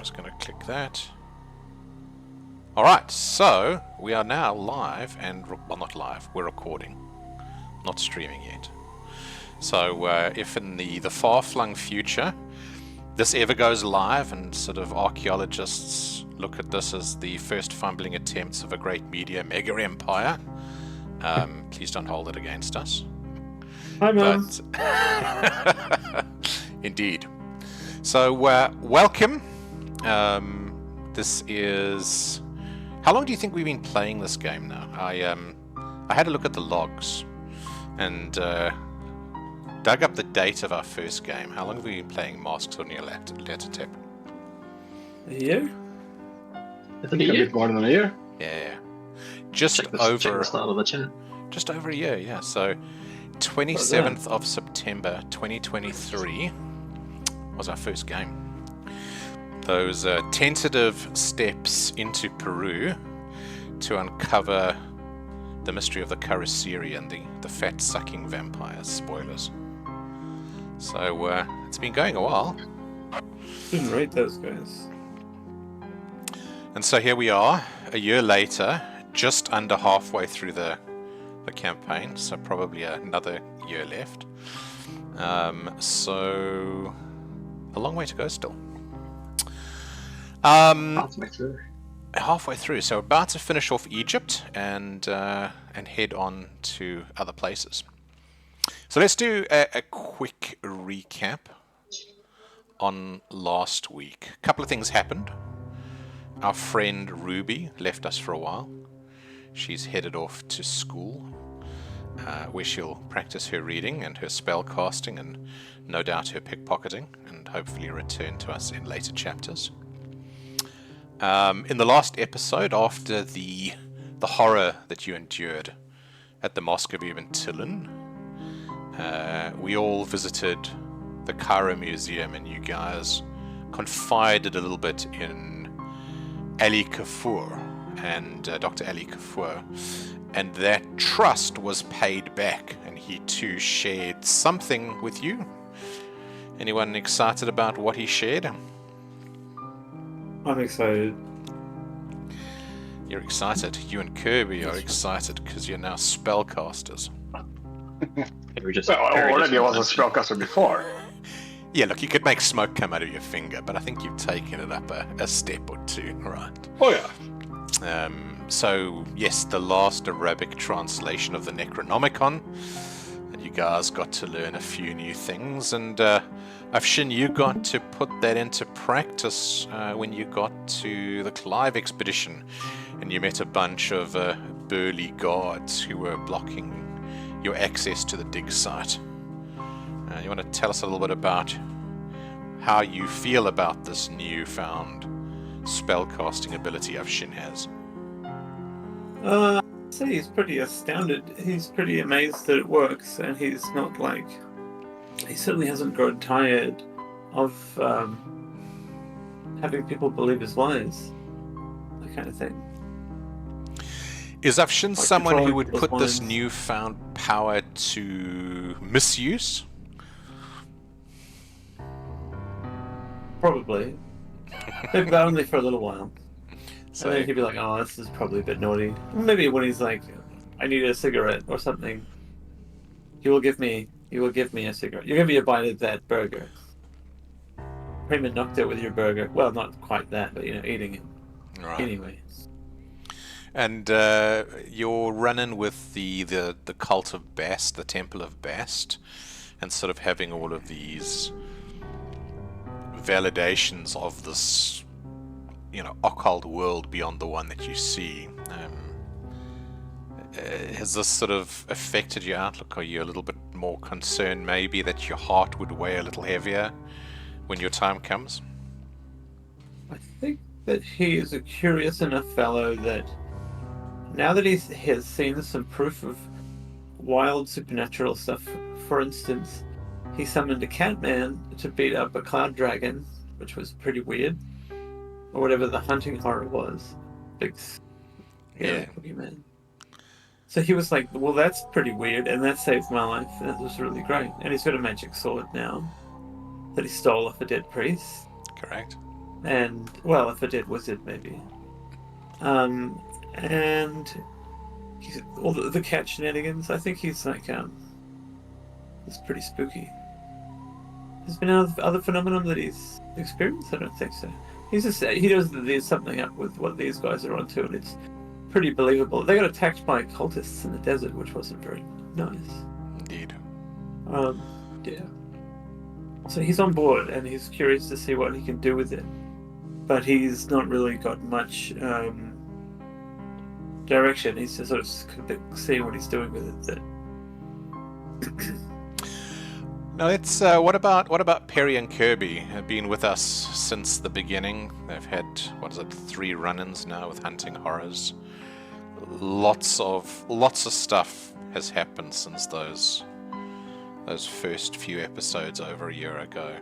just going to click that. Alright, so we are now live and... well, not live, we're recording. Not streaming yet. So if in the far-flung future this ever goes live and sort of archaeologists look at this as the first fumbling attempts of a great media mega empire, please don't hold it against us. Hi, Mum. Indeed. So welcome. This is... how long do you think we've been playing this game now? I had a look at the logs and dug up the date of our first game. How long have we been playing Masks of Nyarlathotep? A year? I think a bit more than a year. Yeah. Just over a year, yeah. So 27th of September 2023 was our first game. Those tentative steps into Peru to uncover the mystery of the Karasiri and the fat-sucking vampires. Spoilers. So it's been going a while. Didn't rate those guys. And so here we are, a year later, just under halfway through the campaign, so probably another year left. So a long way to go still. Halfway through, so about to finish off Egypt and head on to other places. So let's do a quick recap on last week. A couple of things happened. Our friend Ruby left us for a while. She's headed off to school, where she'll practice her reading and her spell casting and no doubt her pickpocketing, and hopefully return to us in later chapters. In the last episode, after the horror that you endured at the Masks of Nyarlathotep, we all visited the Cairo Museum, and you guys confided a little bit in Ali Kafur and Dr. Ali Kafur, and that trust was paid back, and he too shared something with you. Anyone excited about what he shared? I'm excited. You're excited. You and Kirby are excited because you're now spellcasters. Already was a spellcaster before. Yeah, look, you could make smoke come out of your finger, but I think you've taken it up a step or two, right? Oh yeah. So, yes, the last Arabic translation of the Necronomicon, and you guys got to learn a few new things, and Afshin, you got to put that into practice when you got to the Clive Expedition, and you met a bunch of burly guards who were blocking your access to the dig site. You want to tell us a little bit about how you feel about this newfound spellcasting ability Afshin has? I'd say he's pretty astounded. He's pretty amazed that it works, and he's not like... he certainly hasn't grown tired of having people believe his lies. That kind of thing. Is Afshin Like someone who would controlling put this people's newfound power to misuse? Probably. Maybe, but only for a little while. So And then he'd be like, oh, this is probably a bit naughty. Maybe when he's like, I need a cigarette or something, he will give me a cigarette. You give me a bite of that burger. Prima nocta with your burger. Well, not quite that, but eating it. right. Anyway. And you're running with the cult of Bast, the Temple of Bast, and sort of having all of these validations of this, occult world beyond the one that you see. Has this sort of affected your outlook? Are you a little bit more concerned maybe that your heart would weigh a little heavier when your time comes? I think that he is a curious enough fellow that now that he has seen some proof of wild supernatural stuff, for instance, he summoned a catman to beat up a cloud dragon, which was pretty weird, or whatever the hunting horror was. Big, boogeyman. So he was like, well, that's pretty weird, and that saved my life, and it was really great. And he's got a magic sword now that he stole off a dead priest. Correct. and well, if a dead wizard maybe. And all the cat shenanigans. I think he's like it's pretty spooky. Has been other phenomenon that he's experienced? I don't think so. He knows that there's something up with what these guys are onto, and it's pretty believable. They got attacked by cultists in the desert, which wasn't very nice. Indeed. Yeah. So he's on board, and he's curious to see what he can do with it. But he's not really got much direction. He's just sort of seeing what he's doing with it. No, it's what about Perry and Kirby? Have been with us since the beginning. They've had 3 run-ins now with hunting horrors. Lots of stuff has happened since those first few episodes over a year ago.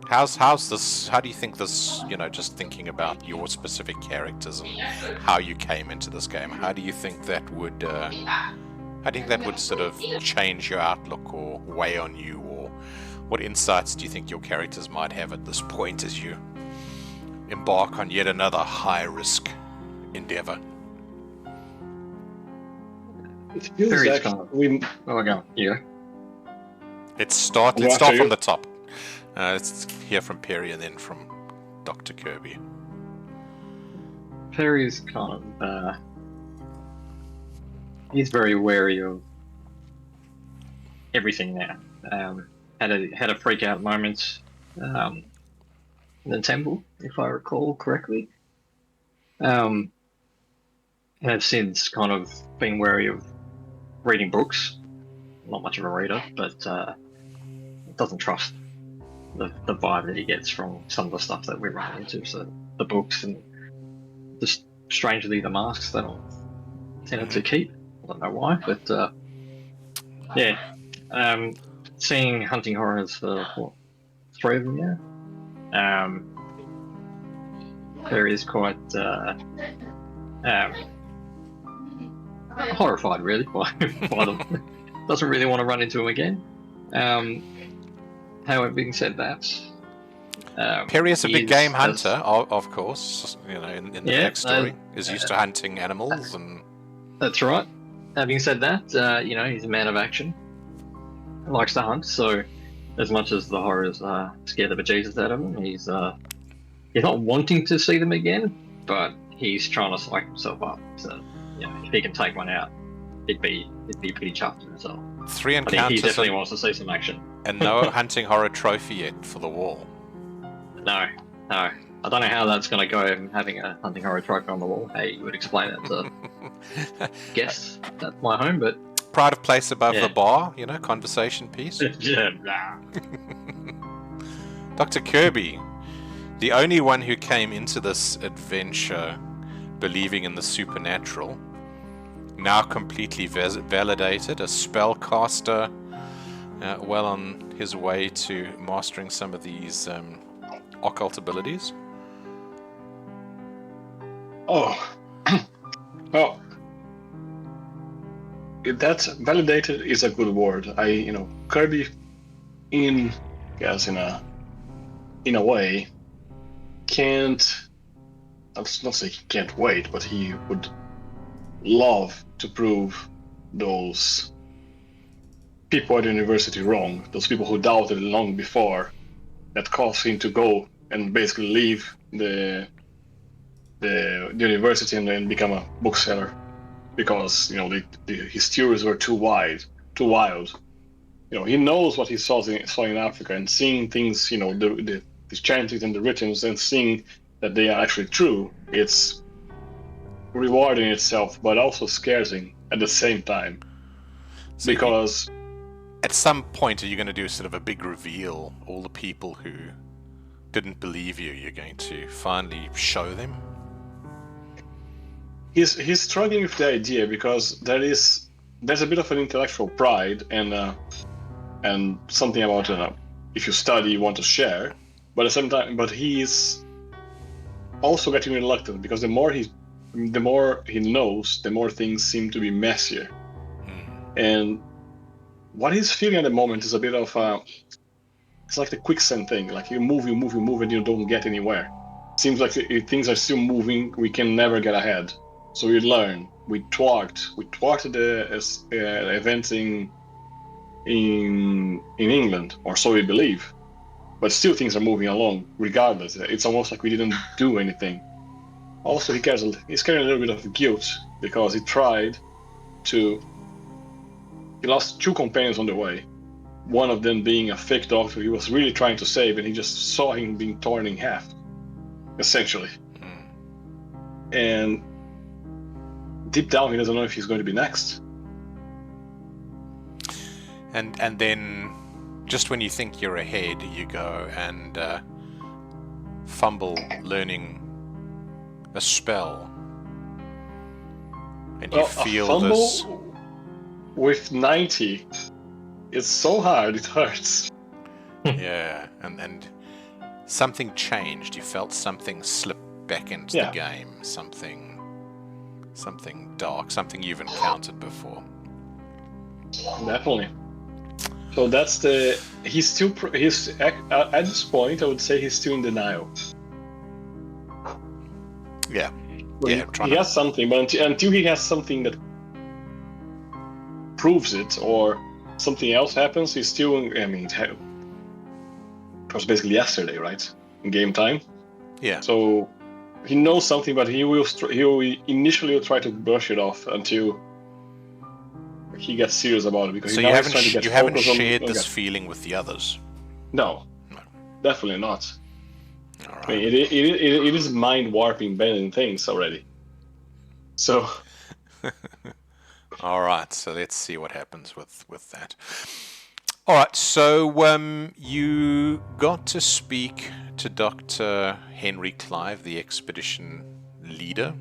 How's this? How do you think this? Just thinking about your specific characters and how you came into this game. How do you think that would? How do you think that would sort of change your outlook or weigh on you, or what insights do you think your characters might have at this point as you embark on yet another high-risk endeavor? It feels like Let's start from the top. Let's hear from Perry and then from Dr. Kirby. Perry's kind of he's very wary of everything now. Had a freak out moment in the temple, if I recall correctly. And I've since kind of been wary of reading books. Not much of a reader, but doesn't trust the vibe that he gets from some of the stuff that we run into. So the books and just strangely the masks that I've tended to keep. I don't know why, but seeing hunting horrors for 3 of them now. There is quite horrified, really, by them. Doesn't really want to run into them again. However, being said that, Perry is a big game hunter, of course. In the backstory, is used to hunting animals, and that's right. Having said that, he's a man of action. Likes to hunt, so as much as the horrors scare the bejesus out of him, he's not wanting to see them again, but he's trying to psych himself up. So, if he can take one out, he'd be pretty chuffed with himself. 3 encounters. He definitely wants to see some action. And no hunting horror trophy yet for the wall. No. I don't know how that's going to go, having a hunting horror trophy on the wall. Hey, you would explain that to guests at my home, but... Pride of place above the bar, conversation piece. Dr. Kirby, the only one who came into this adventure believing in the supernatural, now completely validated, a spellcaster, well on his way to mastering some of these occult abilities. That's validated is a good word. Kirby, in a way, can't. I'll not say he can't wait, but he would love to prove those people at the university wrong. Those people who doubted long before, that caused him to go and basically leave the university and then become a bookseller, because his theories were too wild. He knows what he saw in Africa, and seeing things, the chantings and the rhythms, and seeing that they are actually true, it's rewarding itself, but also scares him at the same time. So because at some point, are you going to do sort of a big reveal? All the people who didn't believe you're going to finally show them? He's struggling with the idea, because there's a bit of an intellectual pride and something about if you study, you want to share, but at the same time, he's also getting reluctant, because the more he knows, the more things seem to be messier. And what he's feeling at the moment is a bit of it's like the quicksand thing. Like you move, and you don't get anywhere. Seems like if things are still moving, we can never get ahead. So we learn. We thwarted the events in England, or so we believe. But still, things are moving along regardless. It's almost like we didn't do anything. Also, he's carrying a little bit of guilt because he lost 2 companions on the way. One of them being a fake doctor he was really trying to save, and he just saw him being torn in half, essentially. And deep down, he doesn't know if he's going to be next. And then, just when you think you're ahead, you go and fumble learning a spell, and you feel a fumble this. With 90, it's so hard, it hurts. Yeah, and something changed. You felt something slip back into the game. Something dark, something you've encountered before. Definitely. So that's he's at this point, I would say he's still in denial. Yeah. He has something, but until he has something that proves it, or something else happens, he's still, it was basically yesterday, right? In game time. Yeah. So he knows something, but he will initially try to brush it off until he gets serious about it, because so you haven't shared this feeling with the others? No, definitely not. All right. I mean, it is mind warping, bending things already. So. All right. So let's see what happens with that. All right. So you got to speak to Dr. Henry Clive, the expedition leader.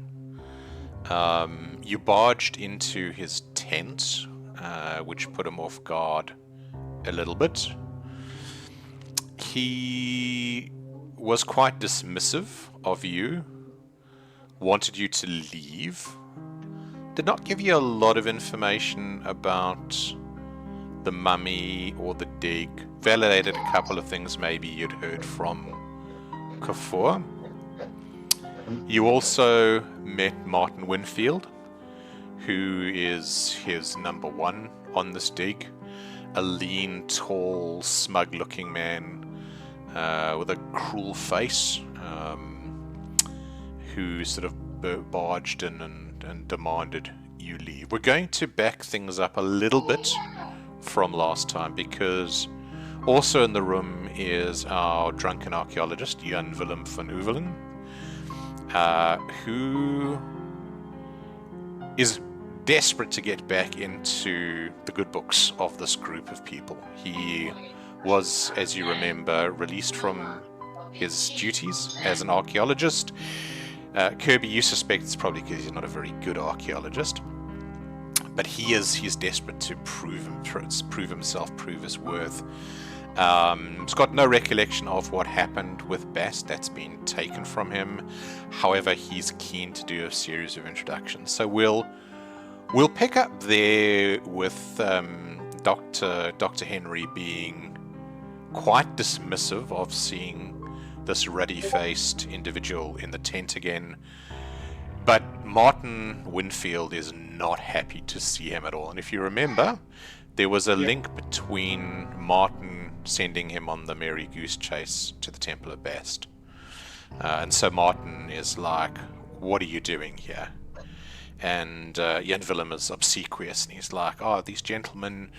You barged into his tent, which put him off guard a little bit. He was quite dismissive of you, wanted you to leave, did not give you a lot of information about the mummy or the dig, validated a couple of things maybe you'd heard from Kafur. You also met Martin Winfield, who is his number 1 on this dig, a lean, tall, smug-looking man with a cruel face, who sort of barged in and demanded you leave. We're going to back things up a little bit from last time, because also in the room is our drunken archaeologist, Jan Willem van Oevelen, who is desperate to get back into the good books of this group of people. He was, as you remember, released from his duties as an archaeologist. Kirby, you suspect it's probably because he's not a very good archaeologist, but he's desperate to prove himself, prove his worth. He's got no recollection of what happened with Bast. That's been taken from him. However, he's keen to do a series of introductions. So we'll pick up there with Dr. Henry being quite dismissive of seeing this ruddy-faced individual in the tent again. But Martin Winfield is not happy to see him at all. And if you remember, there was a link between Martin sending him on the Merry Goose Chase to the Temple of Bast. And so Martin is like, what are you doing here? And Jan Willem is obsequious, and he's like, "Oh, these gentlemen,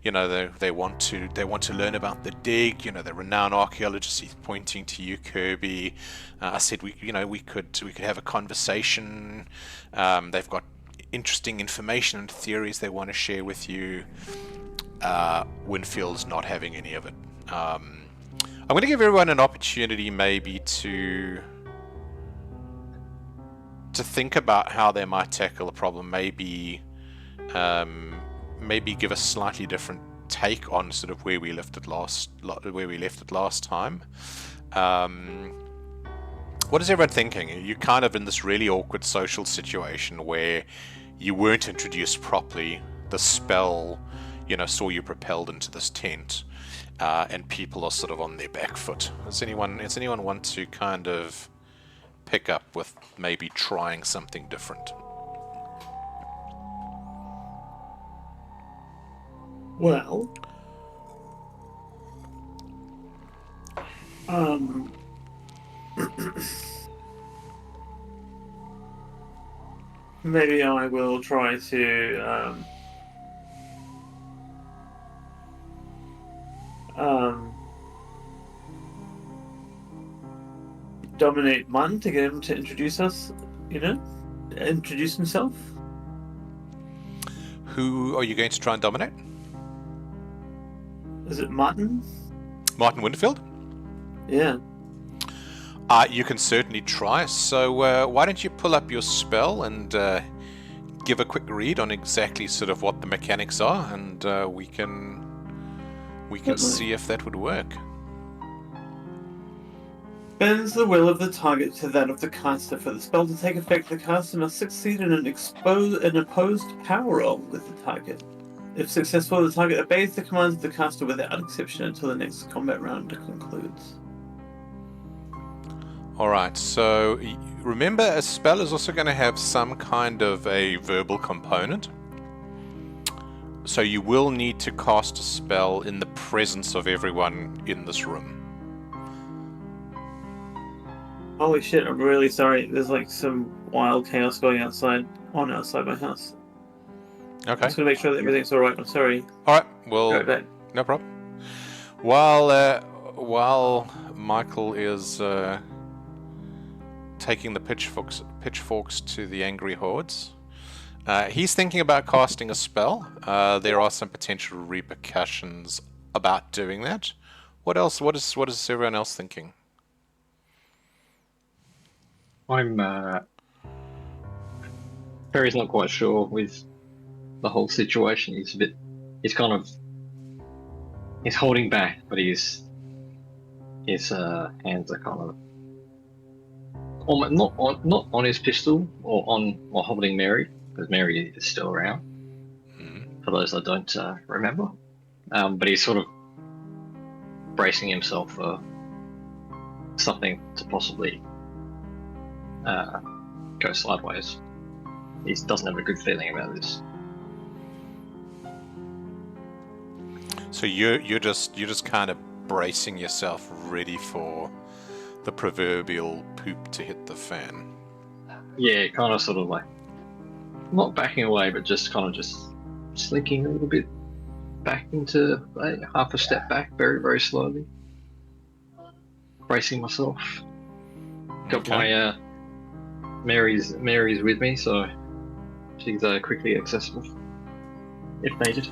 they want to learn about the dig. They're renowned archaeologists." He's pointing to you, Kirby. I said, we could have a conversation. They've got interesting information and theories they want to share with you. Winfield's not having any of it. I'm going to give everyone an opportunity, maybe to think about how they might tackle a problem, maybe give a slightly different take on sort of where we left it last time. What is everyone thinking? You're kind of in this really awkward social situation where you weren't introduced properly. The spell, saw you propelled into this tent. and people are sort of on their back foot. Does anyone want to kind of pick up with maybe trying something different? Well, maybe I will try to dominate Mun to get him to introduce us, introduce himself. Who are you going to try and dominate? Is it Martin? Martin Winterfield? Yeah. You can certainly try. So why don't you pull up your spell and give a quick read on exactly sort of what the mechanics are, and we can see if that would work. Bends the will of the target to that of the caster. For the spell to take effect, the caster must succeed in an opposed power roll with the target. If successful, the target obeys the commands of the caster without exception until the next combat round concludes. Alright, so remember, a spell is also going to have some kind of a verbal component. So you will need to cast a spell in the presence of everyone in this room. Holy shit, I'm really sorry. There's like some wild chaos going outside my house. Okay. I'm just gonna make sure that everything's alright. I'm sorry. Alright, well, Right back. no problem. While Michael is taking the pitchforks to the angry hordes, he's thinking about casting a spell. There are some potential repercussions about doing that. What else? What is everyone else thinking? Perry's not quite sure with the whole situation. He's holding back, but his hands are kind of almost not on his pistol or holding Mary, because Mary is still around. For those that don't remember, but he's sort of bracing himself for something to possibly go sideways. He doesn't have a good feeling about this. So you're just kind of bracing yourself, ready for the proverbial poop to hit the fan. Yeah, kind of sort of like not backing away, but just kind of just slinking a little bit back into half a step back, very, very slowly. Bracing myself. Got my Mary's with me, so she's quickly accessible if needed.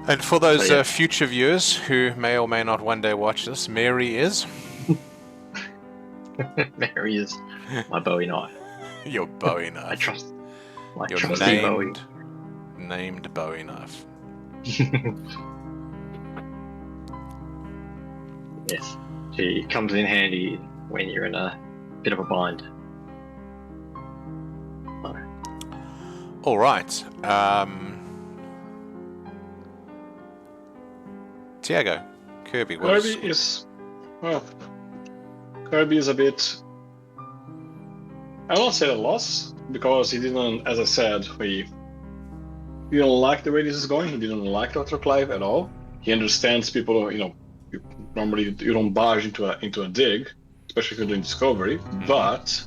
And for those future viewers who may or may not one day watch this, Mary is? Mary is my Bowie knife. Your Bowie knife. I trust. Your trusty Bowie. Named Bowie knife. Yes, she comes in handy when you're in a bit of a bind. All right. Tiago, Kirby. Kirby is a bit, I won't say a loss, because he didn't, as I said, he didn't like the way this is going. He didn't like Dr. Clive at all. He understands people, normally you don't barge into a dig, especially if you're doing discovery, but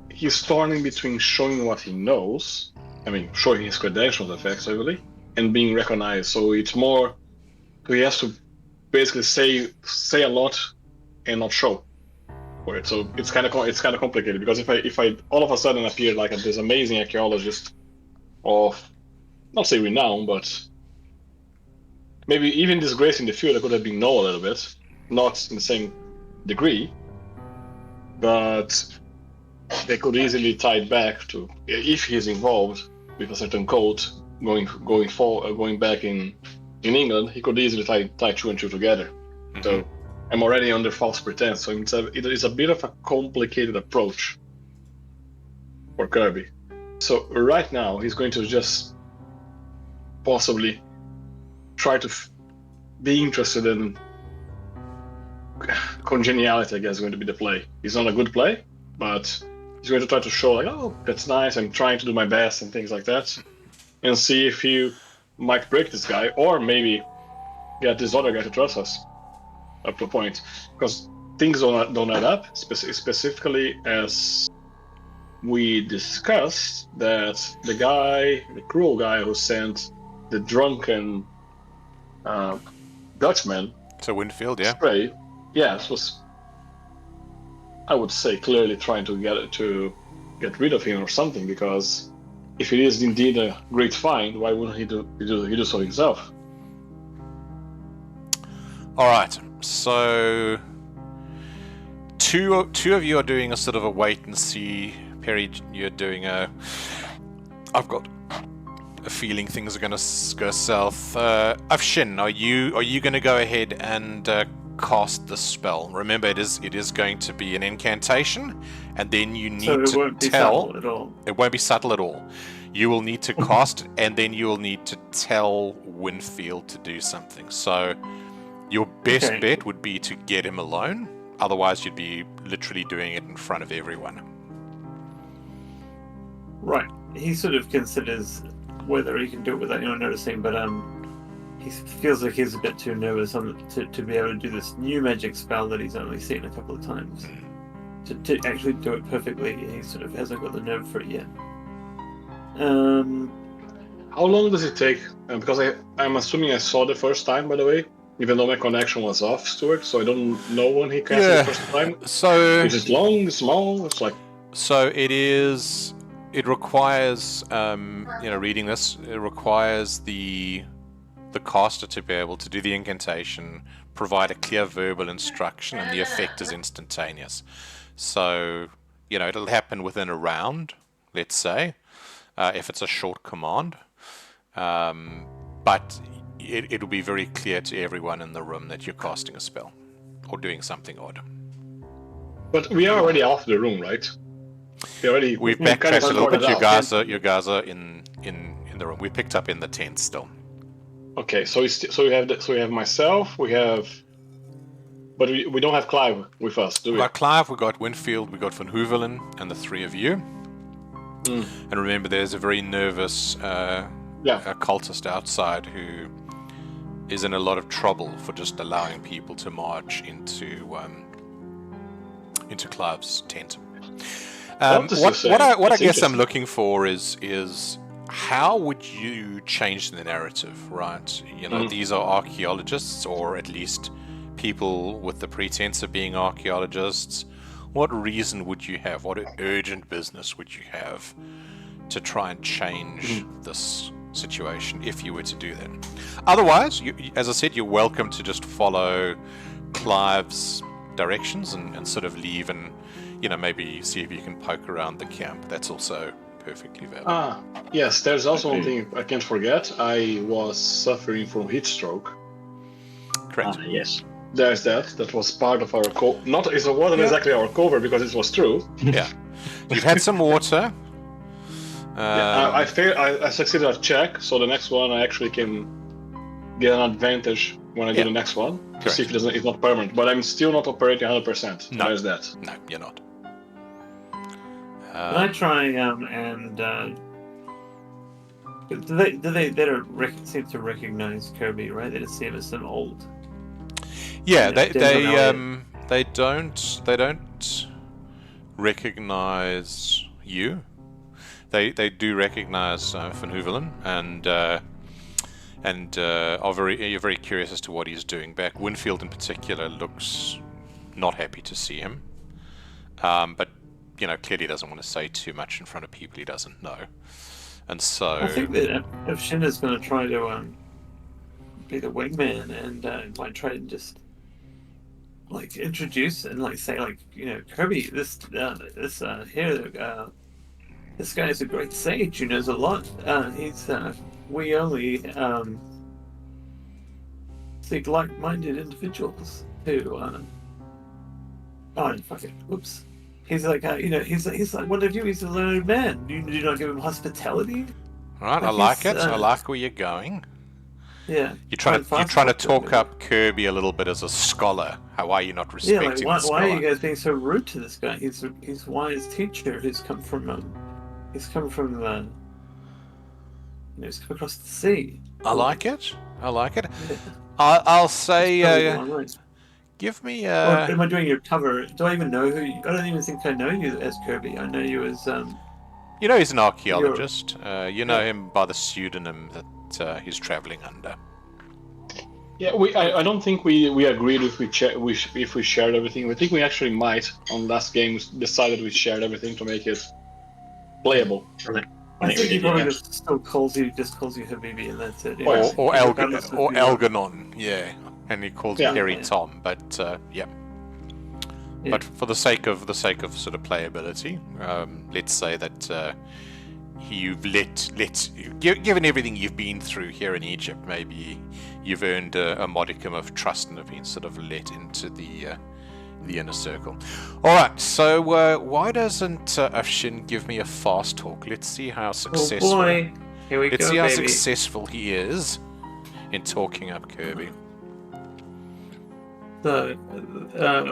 he's torn in between showing what he knows, showing his credentials effectively, and being recognized. So it's more, he has to basically say a lot and not show for it. So it's kind of complicated, because if I all of a sudden appear like this amazing archaeologist of, not say renown, but maybe even disgrace in the field, I could have been known a little bit, not in the same degree, but they could easily tie it back to, if he's involved with a certain cult going back in England, he could easily tie two and two together. Mm-hmm. So I'm already under false pretense. So it is a bit of a complicated approach for Kirby. So right now he's going to just possibly try to be interested in congeniality, I guess, is going to be the play. It's not a good play, but he's going to try to show like, oh, that's nice, I'm trying to do my best and things like that, and see if you might break this guy, or maybe get this other guy to trust us up to a point, because things don't add up, specifically as we discussed that the cruel guy who sent the drunken Dutchman So Winfield, yeah. Stray, yes, was, I would say, clearly trying to get rid of him or something, because if it is indeed a great find, why wouldn't he do so himself? All right. So two of you are doing a sort of a wait and see. Perry, you're doing a. I've got a feeling things are going to go south. Afshin, are you going to go ahead and cast the spell? Remember, it is going to be an incantation, and then you need So it to won't be tell. subtle at all. It won't be subtle at all. You will need to cast it, and then you will need to tell Winfield to do something. So your best Okay. bet would be to get him alone. Otherwise, you'd be literally doing it in front of everyone. Right. He sort of considers whether he can do it without anyone noticing, but he feels like he's a bit too nervous to be able to do this new magic spell that he's only seen a couple of times. To actually do it perfectly, he sort of hasn't got the nerve for it yet. How long does it take? Because I'm assuming I saw the first time, by the way, even though my connection was off, Stuart, so I don't know when he cast it the first time. So Is it long, small? It's like... So it is. It requires, reading this. It requires the caster to be able to do the incantation, provide a clear verbal instruction, and the effect is instantaneous. So, it'll happen within a round, let's say, if it's a short command. But it'll be very clear to everyone in the room that you're casting a spell or doing something odd. But we are already off the room, right? We've backtracked a little bit. You guys are in the room. We picked up in the tent still. Okay, so we have myself, but we don't have Clive with us, do we? We got Clive, we got Winfield, we got Van Hoevelen, and the three of you. And remember, there's a very nervous cultist outside who is in a lot of trouble for just allowing people to march into Clive's tent. What I guess I'm looking for is how would you change the narrative, right? These are archaeologists, or at least people with the pretense of being archaeologists. What reason would you have? What urgent business would you have to try and change this situation if you were to do that? Otherwise, as I said, you're welcome to just follow Clive's directions and sort of leave and maybe see if you can poke around the camp. That's also perfectly valid. Yes, there's also one thing I can't forget. I was suffering from heat stroke. Correct. Yes. There's that. That was part of our it wasn't exactly our cover because it was true. Yeah. You've had some water. I succeeded a check, so the next one I actually can get an advantage when I do the next one to see if it's not permanent. But I'm still not operating 100%. No. There's that. No, you're not. Can I try and they don't seem to recognize Kirby, right? They just see him as some old. Yeah, they don't recognize you. They do recognize Van Hoevelen and you're very curious as to what he's doing back. Winfield in particular looks not happy to see him, but clearly doesn't want to say too much in front of people he doesn't know, and so I think that if Shinna's going to try to be the wingman and might try to just introduce and say Kirby, this guy is a great sage who knows a lot. We only seek like-minded individuals who fuck it. Whoops. He's like, he's like one of you. He's a learned man. You do not give him hospitality. All right, I like it. I like where you're going. Yeah. You're trying Fine, to fast talk maybe. up Kirby a little bit as a scholar. How are you not Yeah, like respecting why, the scholar? why are you guys being so rude to this guy? He's a wise teacher who's come from he's come from he's come across the sea. I like it. I like it. Yeah. I'll He's say, traveled a long way. give me. Or am I doing your cover? Do I even know who? I don't even think I know you as Kirby. I know you as You know he's an You're archaeologist. You know him by the pseudonym that he's traveling under. Yeah, I don't think we agreed if we shared everything. I think we actually might on last game decided we shared everything to make it playable. I think he probably Yeah. just still calls you Habibi, and that's it. Oh, Or Regardless of who you are. Algernon, yeah. And he calls Yeah. Perry Yeah. Tom, but yeah. Yeah. But for the sake of sort of playability, let's say that you've given everything you've been through here in Egypt, maybe you've earned a modicum of trust and have been sort of let into the inner circle. All right, so why doesn't Afshin give me a fast talk? Let's see how Oh successful. boy, here we Let's go, see how baby. successful he is in talking up Kirby. So,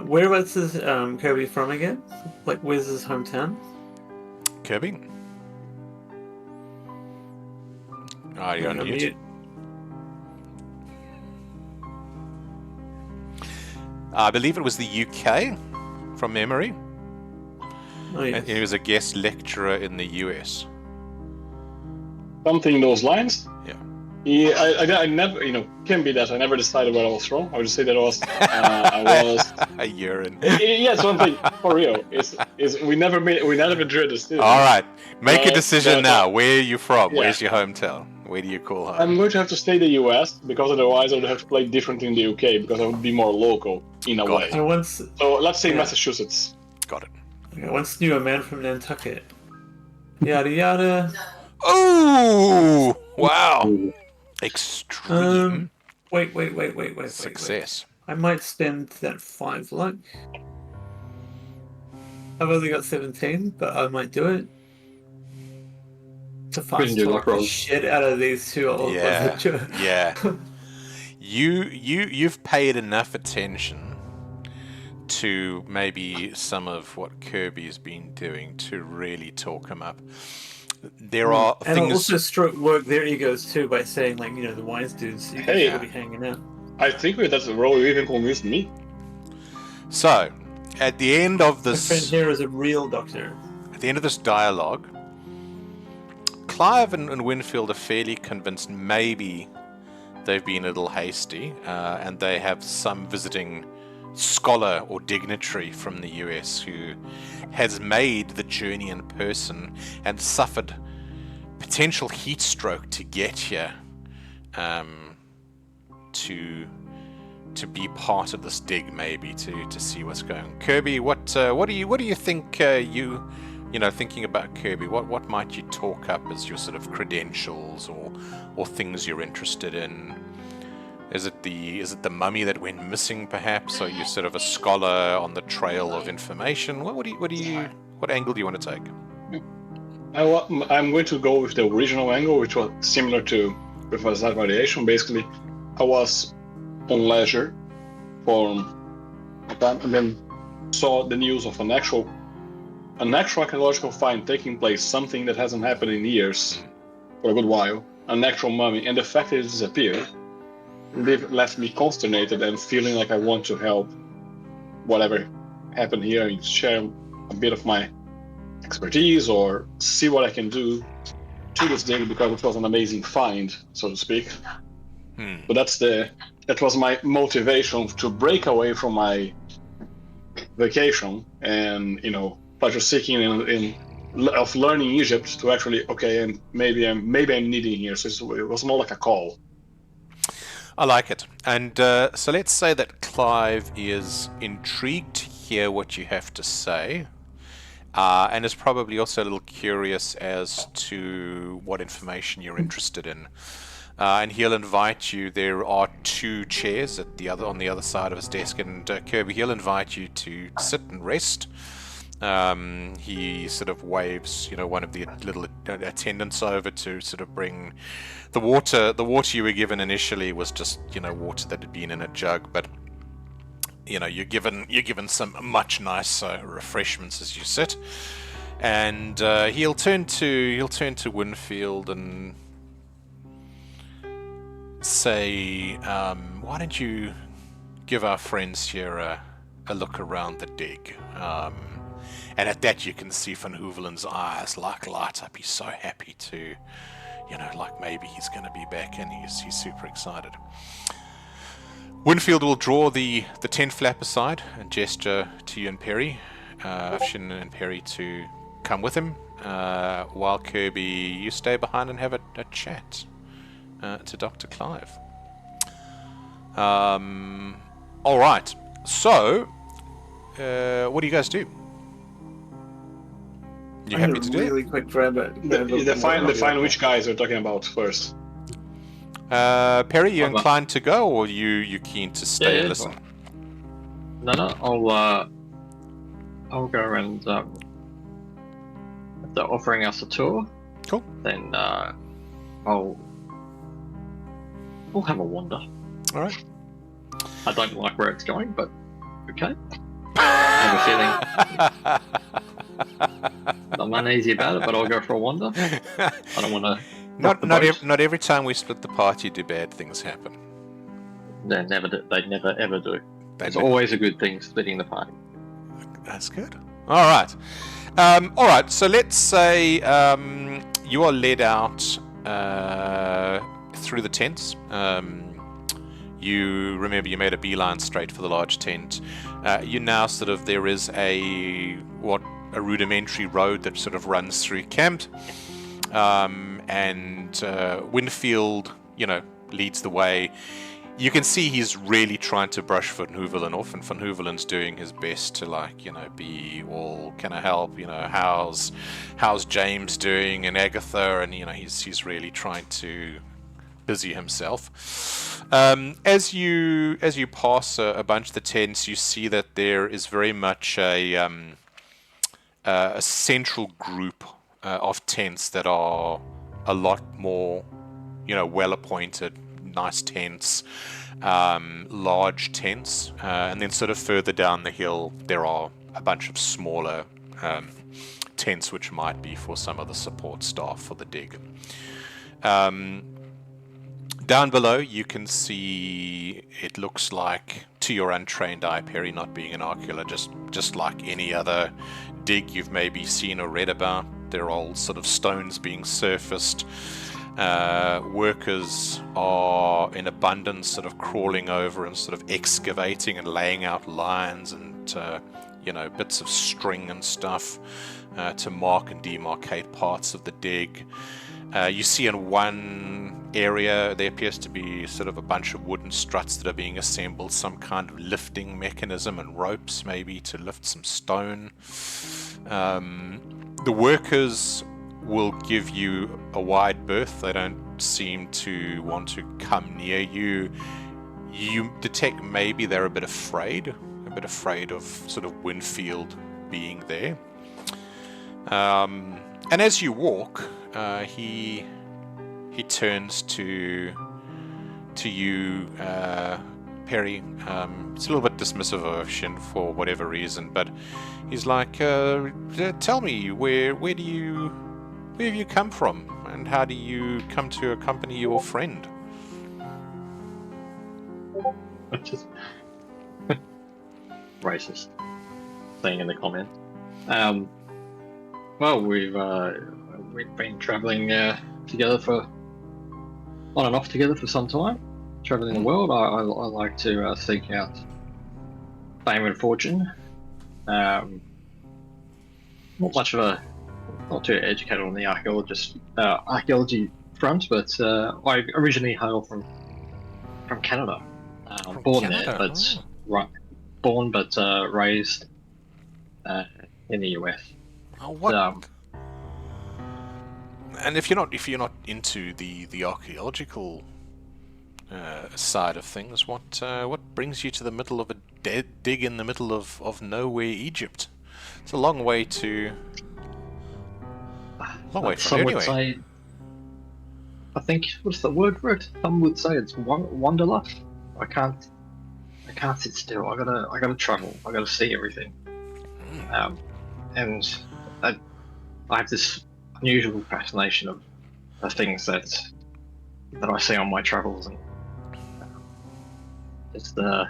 whereabouts is Kirby from again? Like, where's his hometown? Kirby? Are you on Yeah, mute? I believe it was the UK, from memory. Oh, yes. And he was a guest lecturer in the US. Something those lines. Yeah. Yeah, I never, can be that I never decided where I was from. I would just say that I was. A urine. Yeah, it's one thing for real. Is we never drew this. All right, make a No, decision no, now. Where are you from? Yeah. Where's your hometown? Where do you call home? I'm going to have to stay the US because otherwise I would have to play differently in the UK because I would be more local in a Got way. it. I once So let's say Yeah. Massachusetts. Got it. I once knew a man from Nantucket. Yada yada. Oh, wow. Extreme Wait. success. I might spend that 5 luck. I've only got 17, but I might do it. To can fast do talk luck the rolls. shit out of these two old Yeah, adventurers. yeah. You've paid enough attention to maybe some of what Kirby's been doing to really talk him up. There are And I'll things. also stroke work their egos too by saying, like, the wise dudes, you guys Hey. should be hanging out. I think that's a role you even convinced me. So, at the end of My friend this, here is a real doctor. at the end of this dialogue, Clive and Winfield are fairly convinced maybe they've been a little hasty, and they have some visiting scholar or dignitary from the US who has made the journey in person and suffered potential heat stroke to get here, to be part of this dig, maybe to see what's going on. Kirby, what do you think? Thinking about Kirby, what might you talk up as your sort of credentials or things you're interested in? Is it the mummy that went missing, perhaps? Are you sort of a scholar on the trail of information? What angle do you want to take? I'm going to go with the original angle, which was similar to Professor Variation. Basically, I was on leisure for a time and then saw the news of an actual archaeological find taking place, something that hasn't happened in years, for a good while, an actual mummy, and the fact that it disappeared, they've left me consternated and feeling like I want to help whatever happened here and share a bit of my expertise or see what I can do to this day because it was an amazing find, so to speak. But that was my motivation to break away from my vacation and pleasure seeking of learning Egypt to actually and maybe I'm needing here. So it was more like a call. I like it. And so let's say that Clive is intrigued to hear what you have to say, and is probably also a little curious as to what information you're interested in. And he'll invite you. There are 2 chairs on the other side of his desk, and Kirby, he'll invite you to sit and rest. He sort of waves, one of the little attendants over to sort of bring the water. The water you were given initially was just, water that had been in a jug, but you're given some much nicer refreshments as you sit. And he'll turn to Winfield and say, "Why don't you give our friends here a look around the dig?" And at that, you can see Van Hooveland's eyes light up. He's so happy to, like maybe he's going to be back, and he's super excited. Winfield will draw the tent flap aside and gesture to you and Perry, Shin and Perry, to come with him, while Kirby, you stay behind and have a chat to Dr. Clive. All right. So, what do you guys do? You happy to do it? Really quick grab it. Define which guys we're talking about first. Perry, you inclined to go, or you keen to stay and listen? No. I'll go and if they're offering us a tour, cool. Then we'll have a wander. All right. I don't like where it's going, but okay. I have a feeling I'm uneasy about it, but I'll go for a wander. I don't want to. Not every time we split the party do bad things happen. They never ever do. It's always a good thing splitting the party. That's good. All right. So let's say you are led out through the tents. You remember you made a beeline straight for the large tent. You now there is a rudimentary road that sort of runs through camp. And Winfield, leads the way. You can see he's really trying to brush Van Hooveland off, and Van Hooveland's doing his best to be all, can I help? How's James doing, and Agatha, and he's really trying to busy himself. As you pass a bunch of the tents, you see that there is very much a central group of tents that are a lot more, well appointed, nice tents, large tents, and then sort of further down the hill there are a bunch of smaller tents which might be for some of the support staff for the dig. Down below you can see, it looks like, to your untrained eye, Perry, not being an archaeologist, just like any other dig you've maybe seen or read about. They're all sort of stones being surfaced. Workers are in abundance, sort of crawling over and sort of excavating and laying out lines and bits of string and stuff to mark and demarcate parts of the dig. You see in one area there appears to be sort of a bunch of wooden struts that are being assembled, some kind of lifting mechanism and ropes maybe to lift some stone. The workers will give you a wide berth. They don't seem to want to come near you. You detect maybe they're a bit afraid of sort of Winfield being there. And as you walk, he turns to you, Perry. It's a little bit dismissive of Shin for whatever reason, but he's like, tell me, where have you come from, and how do you come to accompany your friend? Just racist thing in the comment. Well, we've been travelling together on and off together for some time. Travelling the world. I like to seek out fame and fortune. Not too educated on the archaeology front, but I originally hail from Canada. Born Canada? there, but raised in the US. Oh, what? And if you're not into the archaeological side of things, what brings you to the middle of a dig in the middle of nowhere, Egypt? It's a long way to... Long way from Some here, would anyway. say, I think, what's the word for it? Some would say it's wanderlust. I can't sit still. I gotta travel. I gotta see everything. And I have this unusual fascination of the things that I see on my travels, and it's the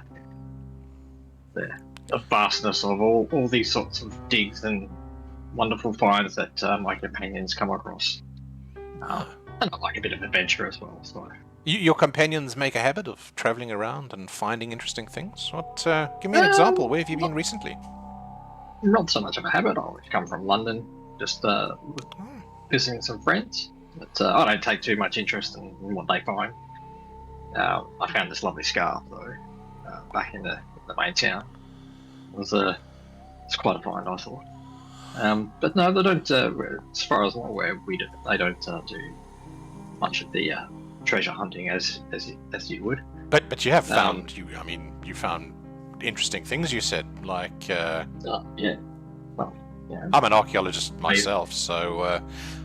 vastness of all these sorts of digs and wonderful finds that my companions come across. And I like a bit of adventure as well. So Your companions make a habit of traveling around and finding interesting things. What? Give me an example. Where have you been recently? not so much of a habit. I come from London, just visiting some friends. But I don't take too much interest in what they find. I found this lovely scarf though, back in the main town. It's quite a find, I thought. But no, they don't. As far as I'm aware, they don't do much of the treasure hunting as you would. But you have found you found interesting things. You said like. Yeah. Well, yeah. I'm an archaeologist myself, so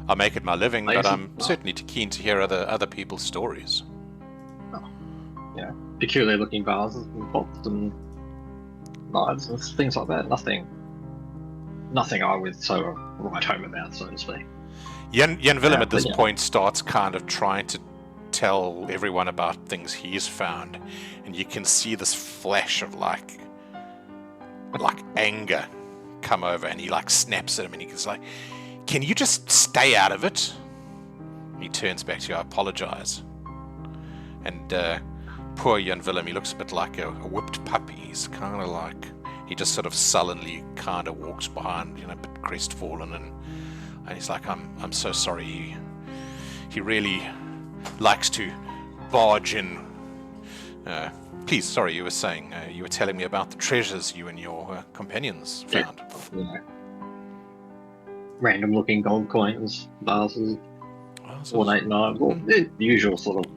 I make it my living. But I'm certainly keen to hear other people's stories. Yeah, peculiar looking vases and pots and knives and things like that. Nothing I would so write home about, so to speak. Jan Willem at this point starts kind of trying to tell everyone about things he's found, and you can see this flash of like anger come over, and he like snaps at him, and he's like, "Can you just stay out of it?" And he turns back to you. "I apologize." And poor Jan Willem, he looks a bit like a whipped puppy. He's kind of like, he just sort of sullenly kind of walks behind, a bit crestfallen, and he's like, I'm so sorry. He really likes to barge in. Please, sorry, you were saying, you were telling me about the treasures you and your companions found. Yeah. Random looking gold coins, vases, ornate knives, all the usual sort of.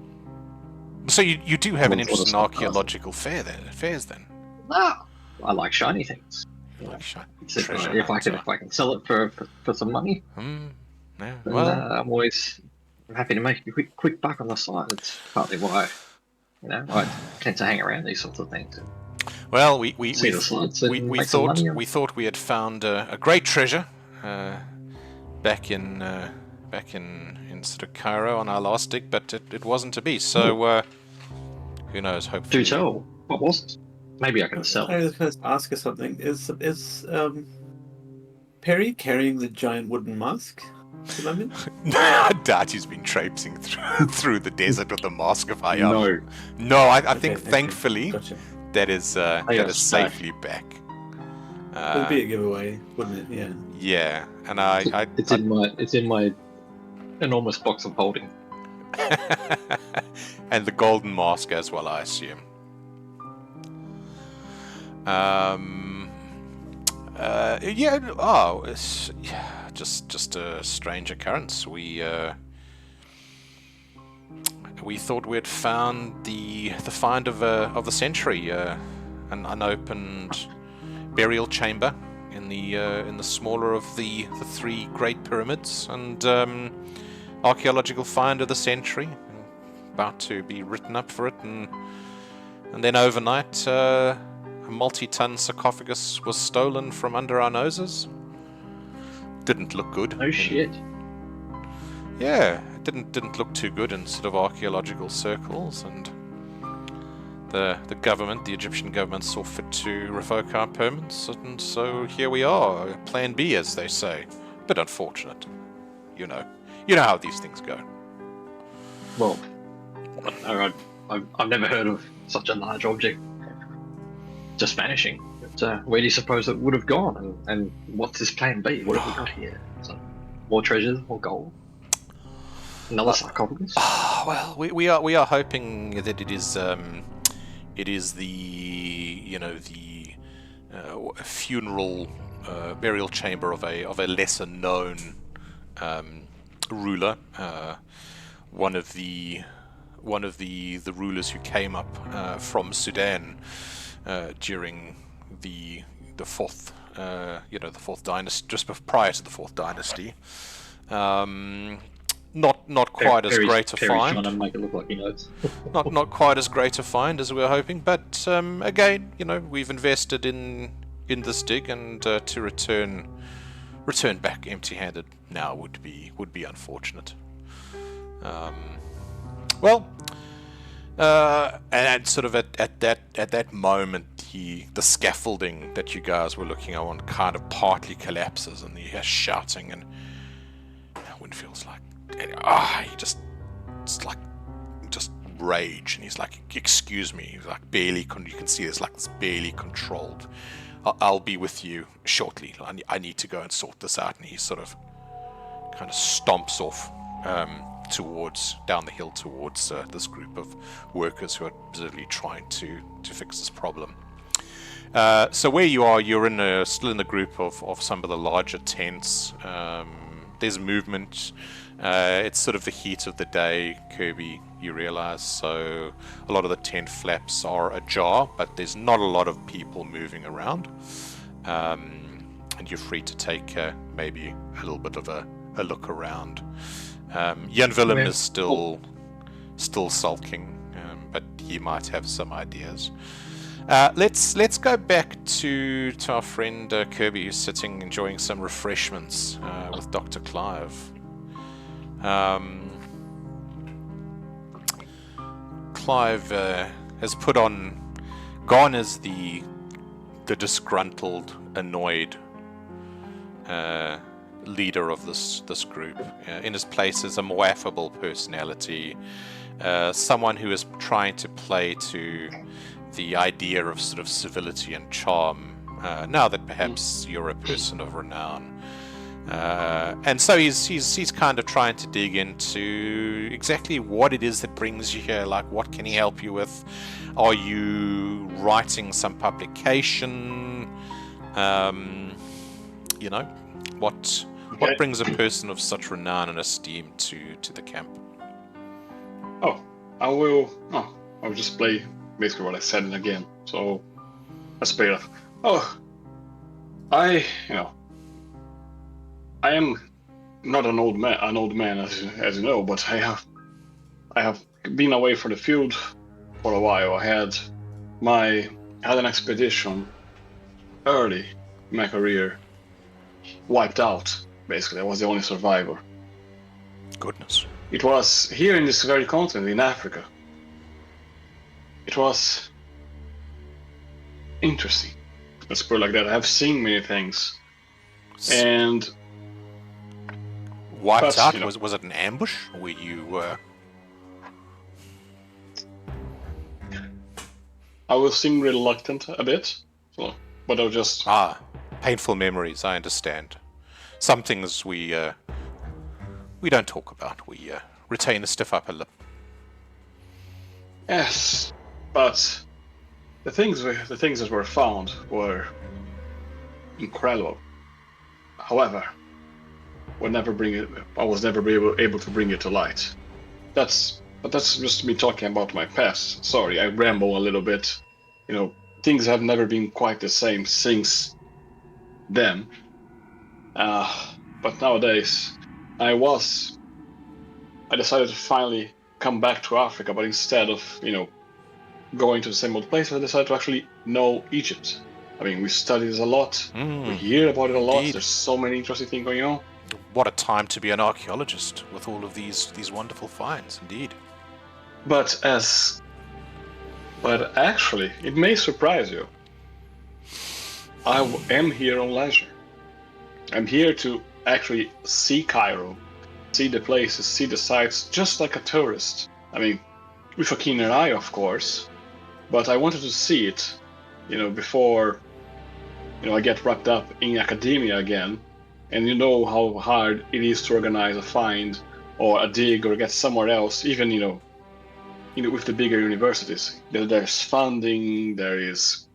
So you do have an interest in archaeological fairs then? No, I like shiny things. Like shiny treasure. If I can sell it for some money, yeah. Then, Well, I'm happy to make a quick buck on the side. It's partly why I tend to hang around these sorts of things. Well, we thought we had found a great treasure back in sort of Cairo on our last dig, but it wasn't to be. So who knows? Hopefully. Do tell. What was it? Maybe I can sell it. I was going to ask her something. Is Perry carrying the giant wooden mask? I doubt he's been traipsing through the desert with the Mask of Nyarlathotep. No. No, I think thankfully Gotcha. that is safely back. It would be a giveaway, wouldn't it? Yeah. Yeah, and It's in my enormous box of holding. and the golden mask as well, I assume. It's just a strange occurrence. We thought we had found the find of the century, an unopened burial chamber in the smaller of the three great pyramids, and archaeological find of the century, about to be written up for it, and then overnight a multi-ton sarcophagus was stolen from under our noses. Didn't look good. Oh shit. Yeah, it didn't look too good in sort of archaeological circles, and the government, the Egyptian government, saw fit to revoke our permits, and so here we are, Plan B, as they say. Bit unfortunate, you know how these things go. Well, I've never heard of such a large object just vanishing. But, where do you suppose it would have gone? And what's this Plan B? What have we got here? So, more treasures, more gold, another sarcophagus. Well, we are hoping that it is the funeral burial chamber of a lesser known ruler, one of the rulers who came up from Sudan during the fourth the Fourth Dynasty, just prior to the Fourth Dynasty. Not quite as great a Perry's trying to find. make it look like he knows. Not quite as great a find as we were hoping, but again, we've invested in this dig, and to return back empty-handed now would be unfortunate. And sort of at that moment, the scaffolding that you guys were looking on kind of partly collapses, and you hear shouting, and Winfield's like, he just rage, and he's like, excuse me, he's like barely, you can see there's like this barely controlled, I'll be with you shortly, I need to go and sort this out, and he sort of kind of stomps off down the hill towards this group of workers who are busily trying to fix this problem. So where you are, you're still in the group of some of the larger tents. There's movement. It's sort of the heat of the day, Kirby, you realize. So a lot of the tent flaps are ajar, but there's not a lot of people moving around. And you're free to take maybe a little bit of a look around. Jan Willem is still sulking, but he might have some ideas. Let's go back to our friend Kirby, who's sitting enjoying some refreshments with Dr. Clive. Clive has gone as the disgruntled, annoyed leader of this group. In his place is a more affable personality, someone who is trying to play to the idea of sort of civility and charm, now that perhaps you're a person of renown. And so he's kind of trying to dig into exactly what it is that brings you here. Like, what can he help you with? Are you writing some publication? What brings a person of such renown and esteem to the camp? I'll just play basically what I said again. So let's play it off. I am not an old man as you know, but I have been away from the field for a while. I had an expedition early in my career wiped out. Basically, I was the only survivor. Goodness. It was here in this very continent, in Africa. It was interesting. Let's put it like that. I have seen many things. And wiped out? Was it an ambush? Were you I will seem reluctant a bit, but I'll just... painful memories, I understand. Some things we don't talk about. We retain a stiff upper lip. Yes, but the things that were found were incredible. However, I was never able to bring it to light. That's just me talking about my past. Sorry, I ramble a little bit. Things have never been quite the same since then. But nowadays, I decided to finally come back to Africa, but instead of, going to the same old place, I decided to actually know Egypt. I mean, we study this a lot, we hear about it a lot, There's so many interesting things going on. What a time to be an archaeologist with all of these wonderful finds, indeed. But actually, it may surprise you. I am here on leisure. I'm here to actually see Cairo, see the places, see the sights, just like a tourist. I mean, with a keener eye, of course, but I wanted to see it, before, I get wrapped up in academia again, and you know how hard it is to organize a find or a dig or get somewhere else, even, with the bigger universities. There's funding, there is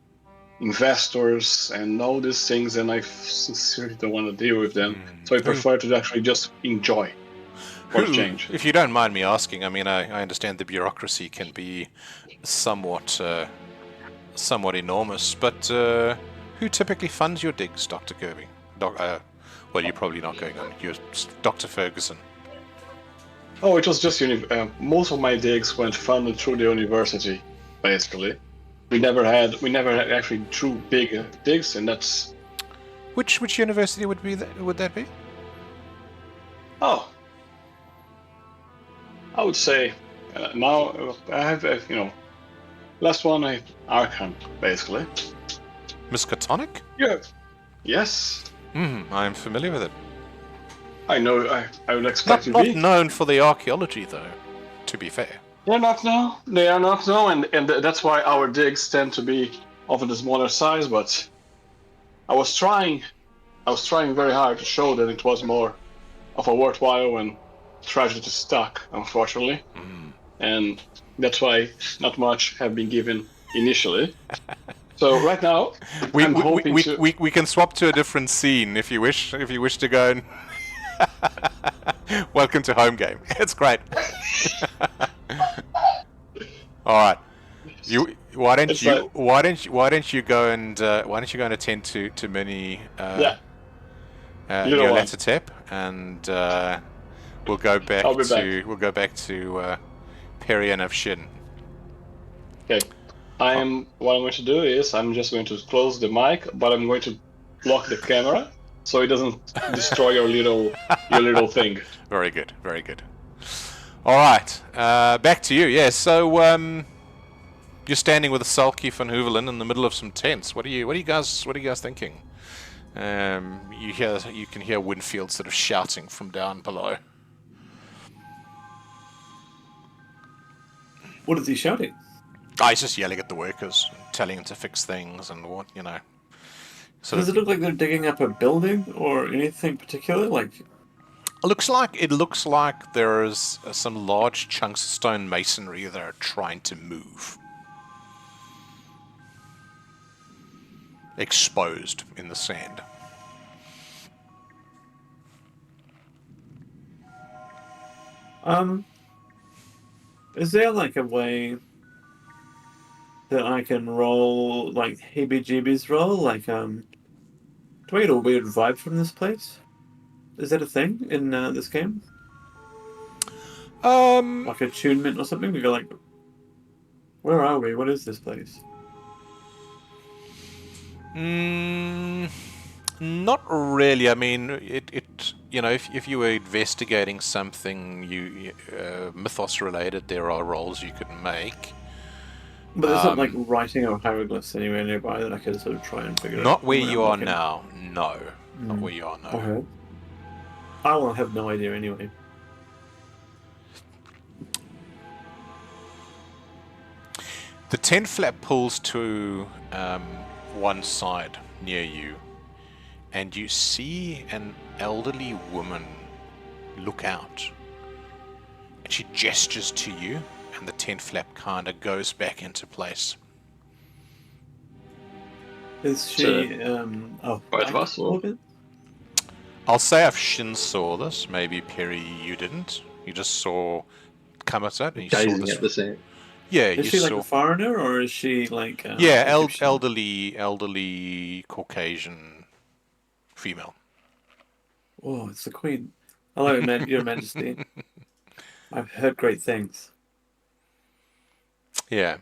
investors and all these things, and I sincerely don't want to deal with them. So I prefer to actually just enjoy for a change. If you don't mind me asking, I mean, I understand the bureaucracy can be somewhat enormous, but Who typically funds your digs, Dr. Kirby? Well, you're probably not going on. You're Dr. Ferguson. Oh, it was just most of my digs went funded through the university, basically. We never had actually true big digs, and that's. Which university would that be? Oh, I would say now I have last one Arkham, basically. Miskatonic? Yeah. Yes. I'm familiar with it. I know. I would expect Not to be. known for the archaeology, though. To be fair. They're not now. They are not now, and that's why our digs tend to be of the smaller size. But I was trying very hard to show that it was more of a worthwhile when tragedy stuck, unfortunately, and that's why not much have been given initially. So right now, I'm hoping we can swap to a different scene if you wish. If you wish to go and welcome to home game. It's great. All right. Why don't you go and attend to Mini Nyarlathotep, and we'll go back to Perian of Shin. Okay. What I'm going to do is I'm just going to close the mic, but I'm going to block the camera so it doesn't destroy your little thing. Very good, very good. All right, back to you. Yeah, so you're standing with a sulky Van Hoevelen in the middle of some tents. What are you guys thinking? You can hear Winfield sort of shouting from down below. What is he shouting? He's just yelling at the workers, telling them to fix things and what, Does it look like they're digging up a building or anything particular? Like, it looks like there's some large chunks of stone masonry that are trying to move. Exposed in the sand. Is there like a way that I can roll like heebie-jeebies roll? Like, do I get a weird vibe from this place? Is that a thing in this game? Like attunement or something? We go like, where are we? What is this place? Not really. I mean, if you were investigating something mythos related, there are rolls you could make. But there's not like writing or hieroglyphs anywhere nearby that I could sort of try and figure out. Not where you are now. No. Not where you are now. Okay. I will have no idea anyway. The tent flap pulls to one side near you, and you see an elderly woman look out. And she gestures to you, and the tent flap kind of goes back into place. Is she, both of us? I'll say I've Shin saw this. Maybe Perry, you didn't. You just saw come at it, and you saw this. At the same. Yeah, is she like a foreigner, or is she like? Elderly Caucasian female. Oh, it's the Queen. Hello, Your Majesty. I've heard great things. Yeah.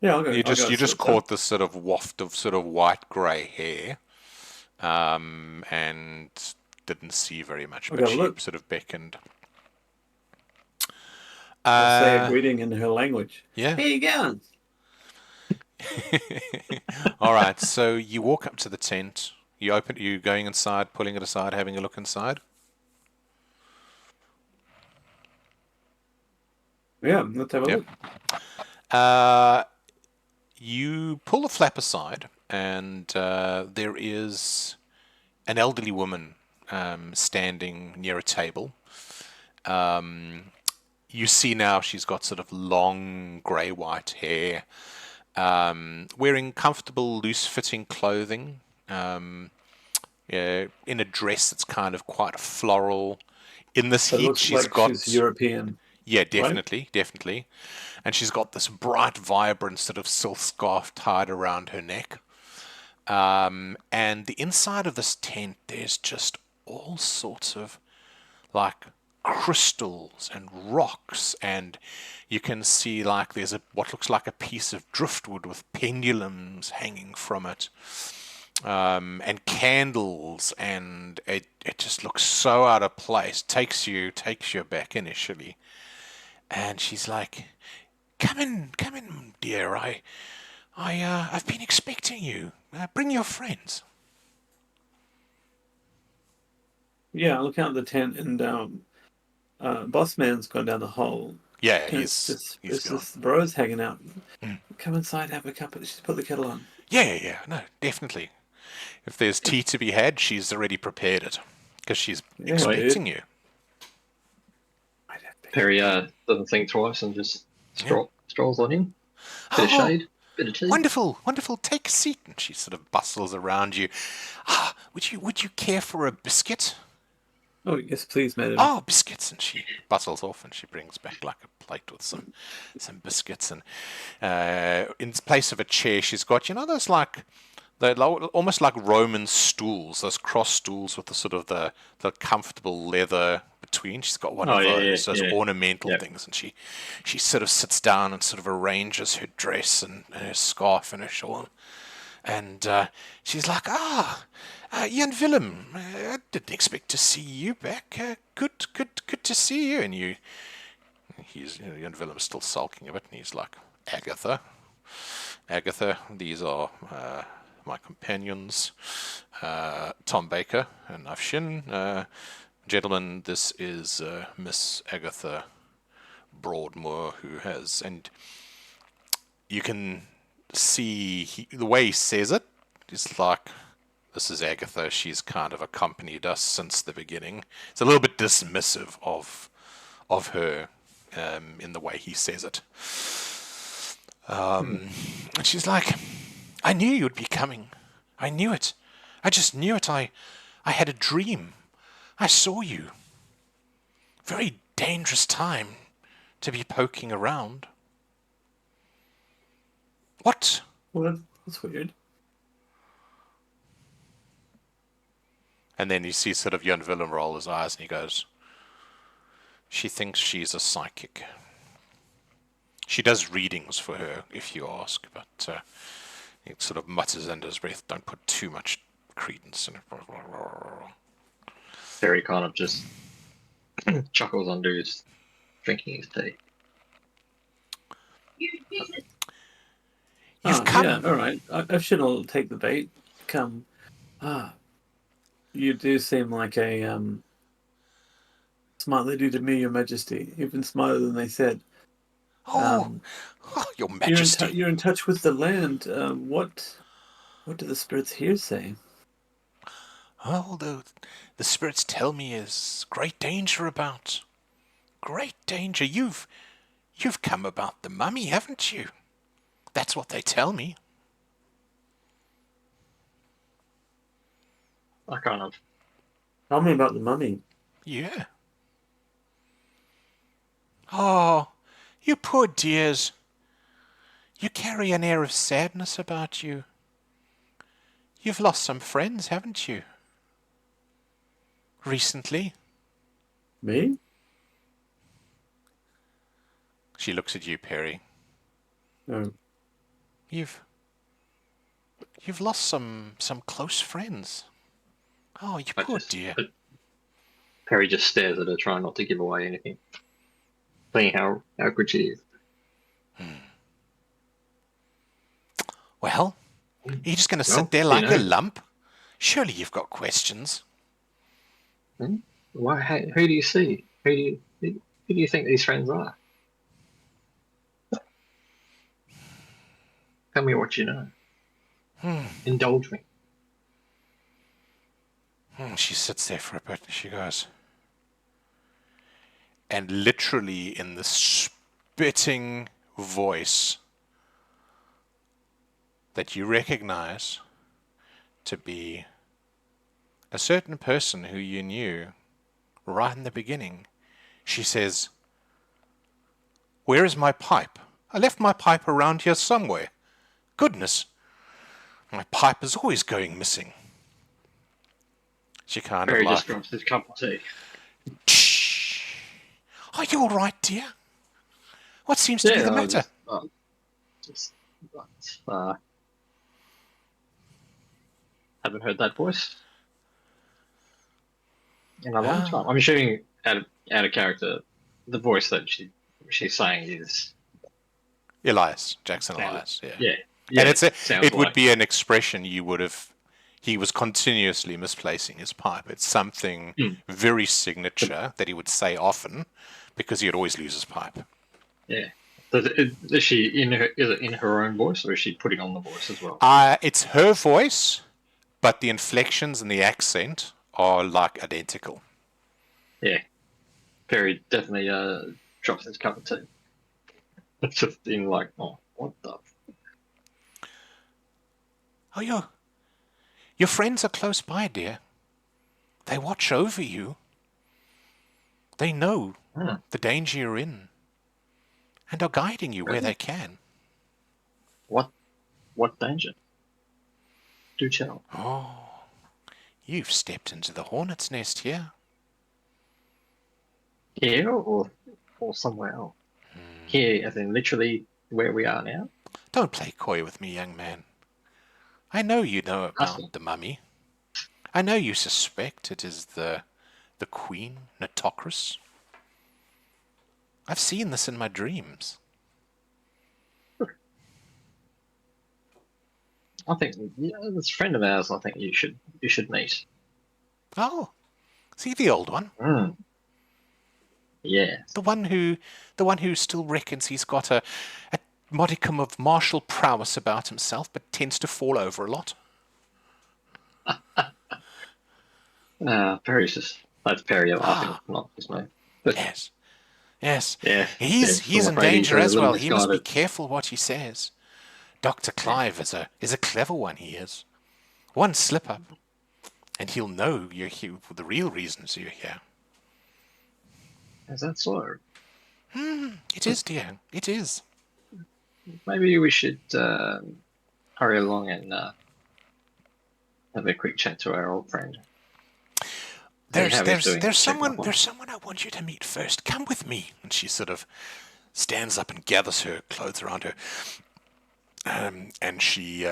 Yeah, I'll go. You just caught this sort of waft of sort of white grey hair, and didn't see very much, but she sort of beckoned. I'll say a greeting in her language. Yeah. Here you go. All right. So you walk up to the tent. You going inside, pulling it aside, having a look inside. Yeah, let's have a look. You pull the flap aside, and there is an elderly woman standing near a table. You see now she's got sort of long grey-white hair, wearing comfortable, loose-fitting clothing, in a dress that's kind of quite floral. In this heat, she's European. Yeah, definitely, definitely. And she's got this bright, vibrant sort of silk scarf tied around her neck. And the inside of this tent, there's just all sorts of like crystals and rocks, and you can see like there's what looks like a piece of driftwood with pendulums hanging from it, and candles, and it just looks so out of place. Takes you back initially, and she's like, come in, dear. I've been expecting you. Bring your friends." Yeah, I look out the tent, and Boss Man's gone down the hole. Yeah, And he's it's gone. just the bros hanging out. Mm. Come inside, have a cup. Just put the kettle on. Yeah, no, definitely. If there's tea to be had, she's already prepared it because she's Yeah, expecting dude. you. I'd have to- Perry doesn't think twice and just strolls on in. Bit of Oh, shade, bit of tea. wonderful, wonderful. Take a seat. And she sort of bustles around you. Would you care for a biscuit? Oh, yes, please, madam. Oh, biscuits. And she bustles off and she brings back like a plate with some biscuits. And in place of a chair, she's got, those like, they're almost like Roman stools, those cross stools with the sort of the comfortable leather between. She's got one of those ornamental things, and she sort of sits down and sort of arranges her dress and her scarf and her shawl. And she's like, Jan Willem, I didn't expect to see you back. Good to see you. And Jan Willem's still sulking a bit, and he's like, Agatha, these are my companions, Tom Baker and Afshin. Gentlemen, this is Miss Agatha Broadmoor, who has, and you can see the way he says it is like, this is Agatha. She's kind of accompanied us since the beginning. It's a little bit dismissive of her in the way he says it. And she's like, I knew you'd be coming. I knew it. I just knew it. I had a dream. I saw you. Very dangerous time to be poking around. What? Well, that's weird. And then you see sort of Jan Willem roll his eyes and he goes, she thinks she's a psychic. She does readings for her, if you ask, but he sort of mutters under his breath, don't put too much credence in it. Perry kind of just chuckles under his drinking his tea. You've come. Yeah, all right. I shouldn't take the bait. Come. You do seem like a smart lady to me, Your Majesty. Even smarter than they said. Your Majesty. You're in touch with the land. What do the spirits here say? Oh, the spirits tell me is great danger about. Great danger. You've come about the mummy, haven't you? That's what they tell me. I kind of. Tell me about the mummy. Yeah. Oh, you poor dears. You carry an air of sadness about you. You've lost some friends, haven't you? Recently. Me? She looks at you, Perry. No. You've lost some close friends. Oh, you poor dear. Perry just stares at her, trying not to give away anything. Seeing how good she is. Well, you're just going to sit there like a lump? Surely you've got questions. Why? Who do you see? Who do you think these friends are? Tell me what you know. Indulge me. She sits there for a bit and she goes, and literally in the spitting voice that you recognize to be a certain person who you knew right in the beginning, she says, Where is my pipe? I left my pipe around here somewhere. Goodness, my pipe is always going missing. She kind Perry of just like, drops his cup of tea. shh. Are you all right, dear? What seems to be the matter? Just haven't heard that voice in a long time. I'm assuming out of character, the voice that she's saying is Elias, Jackson Elias, yeah. Yeah, And it would like be an expression you would have. He was continuously misplacing his pipe. It's something very signature that he would say often, because he would always lose his pipe. Yeah. Is she is it in her own voice, or is she putting on the voice as well? It's her voice, but the inflections and the accent are like identical. Yeah. Perry definitely drops his cup of tea. It's just in like, oh, what the? Oh, your friends are close by, dear. They watch over you. They know the danger you're in, and are guiding you where they can. What danger? Do tell. Oh, you've stepped into the hornet's nest here. Here or somewhere else? Here, as in literally where we are now? Don't play coy with me, young man. I know you know about the mummy. I know you suspect it is the Queen, Nitocris. I've seen this in my dreams. I think this friend of ours. I think you should meet. Oh, see the old one? Yeah. The one who still reckons he's got a modicum of martial prowess about himself, but tends to fall over a lot. Perry's just that's Perry laughing, not just me. But Yes. yeah, He's in danger as well. He must be careful what he says. Dr. Clive is a clever one, he is. One slip up, and he'll know you're here for the real reasons you're here. Is that so? It is, dear. It is. Maybe we should hurry along and have a quick chat to our old friend. There's someone I want you to meet first. Come with me. And she sort of stands up and gathers her clothes around her. And she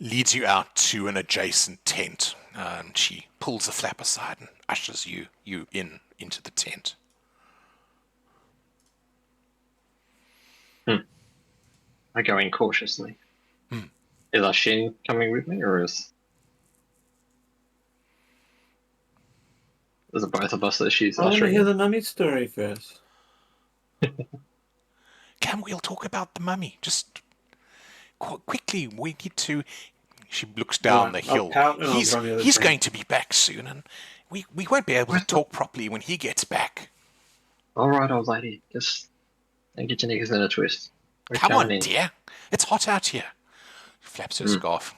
leads you out to an adjacent tent. She pulls the flap aside and ushers you into the tent. I go in cautiously. Is Ashin coming with me, or is it both of us that she's I want to ushering? hear the mummy story first. We'll talk about the mummy. Just quickly, we need to... She looks down the hill. He's going to be back soon, and we won't be able to talk properly when he gets back. All right, old lady. Just don't get your knickers in a twist. Come on, dear. It's hot out here. Flaps her scarf.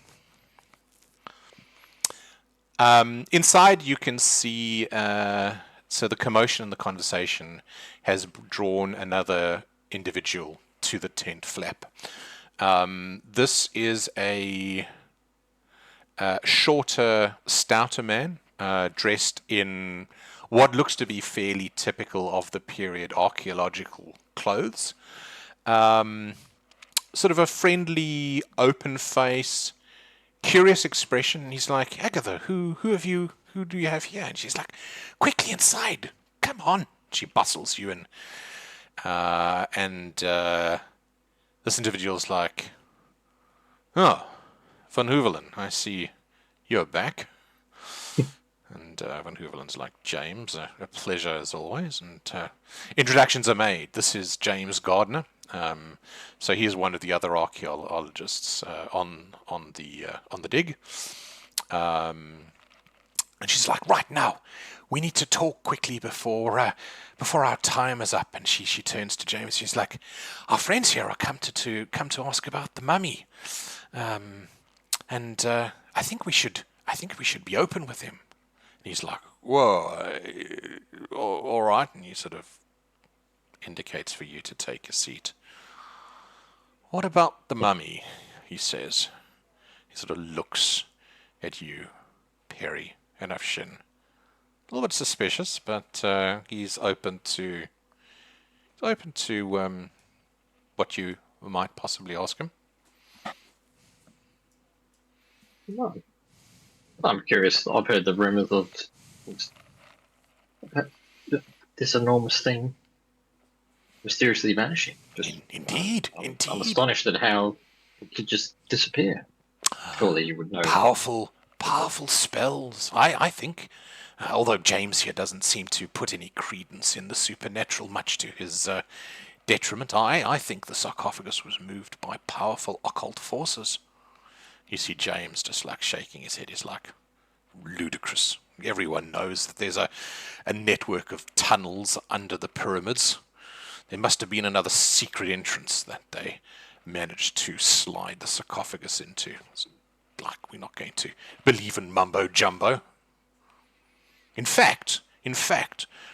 Inside, you can see... so the commotion and the conversation has drawn another individual to the tent flap. This is a shorter, stouter man, dressed in what looks to be fairly typical of the period archaeological clothes. Sort of a friendly, open face, curious expression. And he's like, Agatha, who do you have here? And she's like, quickly inside, come on. She bustles you in. And this individual's like, oh, Van Hoevelen, I see you're back. And Van Hoevelen's like, James, a pleasure as always. And introductions are made. This is James Gardner. So he is one of the other archaeologists on the dig. And she's like, right now, we need to talk quickly before our time is up. And she turns to James. She's like, our friends here are come to ask about the mummy, and I think we should be open with him. And he's like, whoa, all right. And he sort of indicates for you to take a seat. What about the mummy? He says. He sort of looks at you, Perry, and Afshin. A little bit suspicious, but he's open to what you might possibly ask him. No. I'm curious. I've heard the rumours of this enormous thing mysteriously vanishing. Indeed. I'm astonished at how it could just disappear. Surely you would know. Powerful spells, I think. Although James here doesn't seem to put any credence in the supernatural, much to his detriment, I think the sarcophagus was moved by powerful occult forces. You see James just like shaking his head. He's like, ludicrous. Everyone knows that there's a network of tunnels under the pyramids. There must have been another secret entrance that they managed to slide the sarcophagus into. It's like, we're not going to believe in mumbo jumbo. In fact,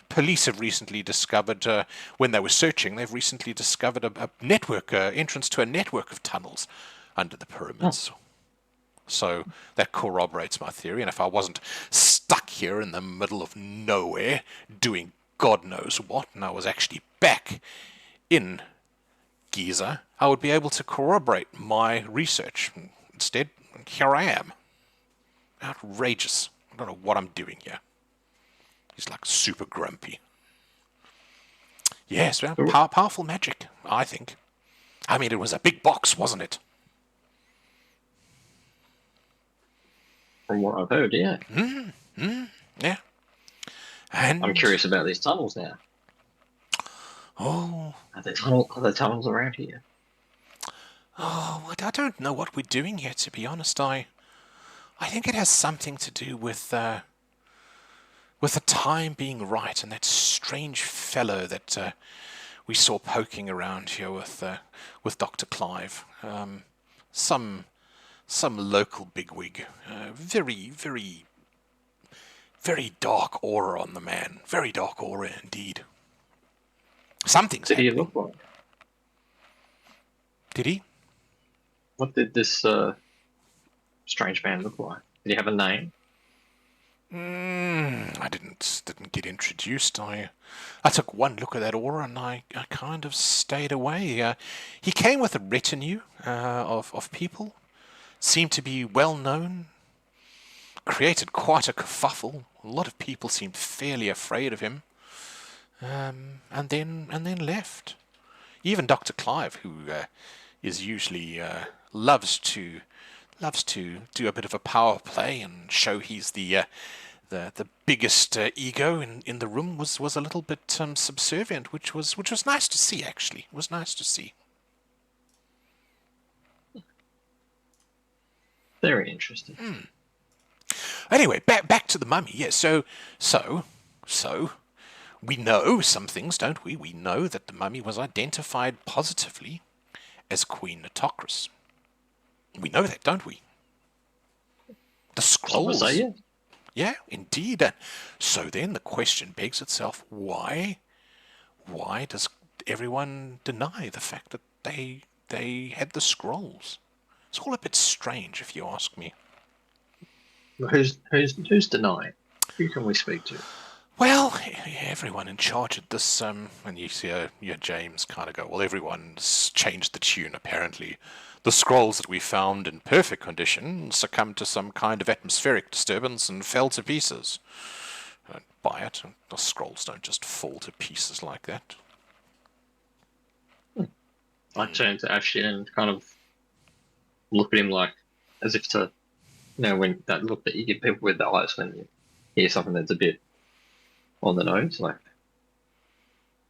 police have recently discovered, when they were searching, they've recently discovered a network, entrance to a network of tunnels under the pyramids. Oh. So that corroborates my theory, and if I wasn't stuck here in the middle of nowhere doing God knows what, and I was actually back in Giza, I would be able to corroborate my research. Instead, here I am. Outrageous. I don't know what I'm doing here. He's like super grumpy. Yes, well, powerful magic, I think. I mean, it was a big box, wasn't it? From what I've heard, yeah. Yeah. And I'm curious about these tunnels now. Oh. Are there tunnels around here? Oh, I don't know what we're doing here, to be honest. I think it has something to do with the time being right, and that strange fellow that we saw poking around here with Dr. Clive. Some local bigwig. Very, very, very dark aura on the man. Very dark aura indeed. Something's happening. Did he look like? Did he? What did this strange man look like? Did he have a name? I didn't get introduced. I took one look at that aura and I kind of stayed away. He came with a retinue of people. Seemed to be well known. Created quite a kerfuffle. A lot of people seemed fairly afraid of him. And then left. Even Dr. Clive, who is usually loves to do a bit of a power play and show he's the biggest ego in the room, was a little bit subservient, which was nice to see. Actually, it was nice to see. Very interesting. Anyway, back to the mummy. Yes. So we know some things, don't we? We know that the mummy was identified positively as Queen Nitocris. We know that, don't we? The scrolls. Say yes. Yeah, indeed. So then the question begs itself: why does everyone deny the fact that they had the scrolls? It's all a bit strange, if you ask me. Who's denying? Who can we speak to? Well, everyone in charge at this, and you see James kind of go, well, everyone's changed the tune, apparently. The scrolls that we found in perfect condition succumbed to some kind of atmospheric disturbance and fell to pieces. I don't buy it. The scrolls don't just fall to pieces like that. I turned to Ashley and kind of look at him like, as if to, when that look that you give people with the eyes when you hear something that's a bit on the nose, like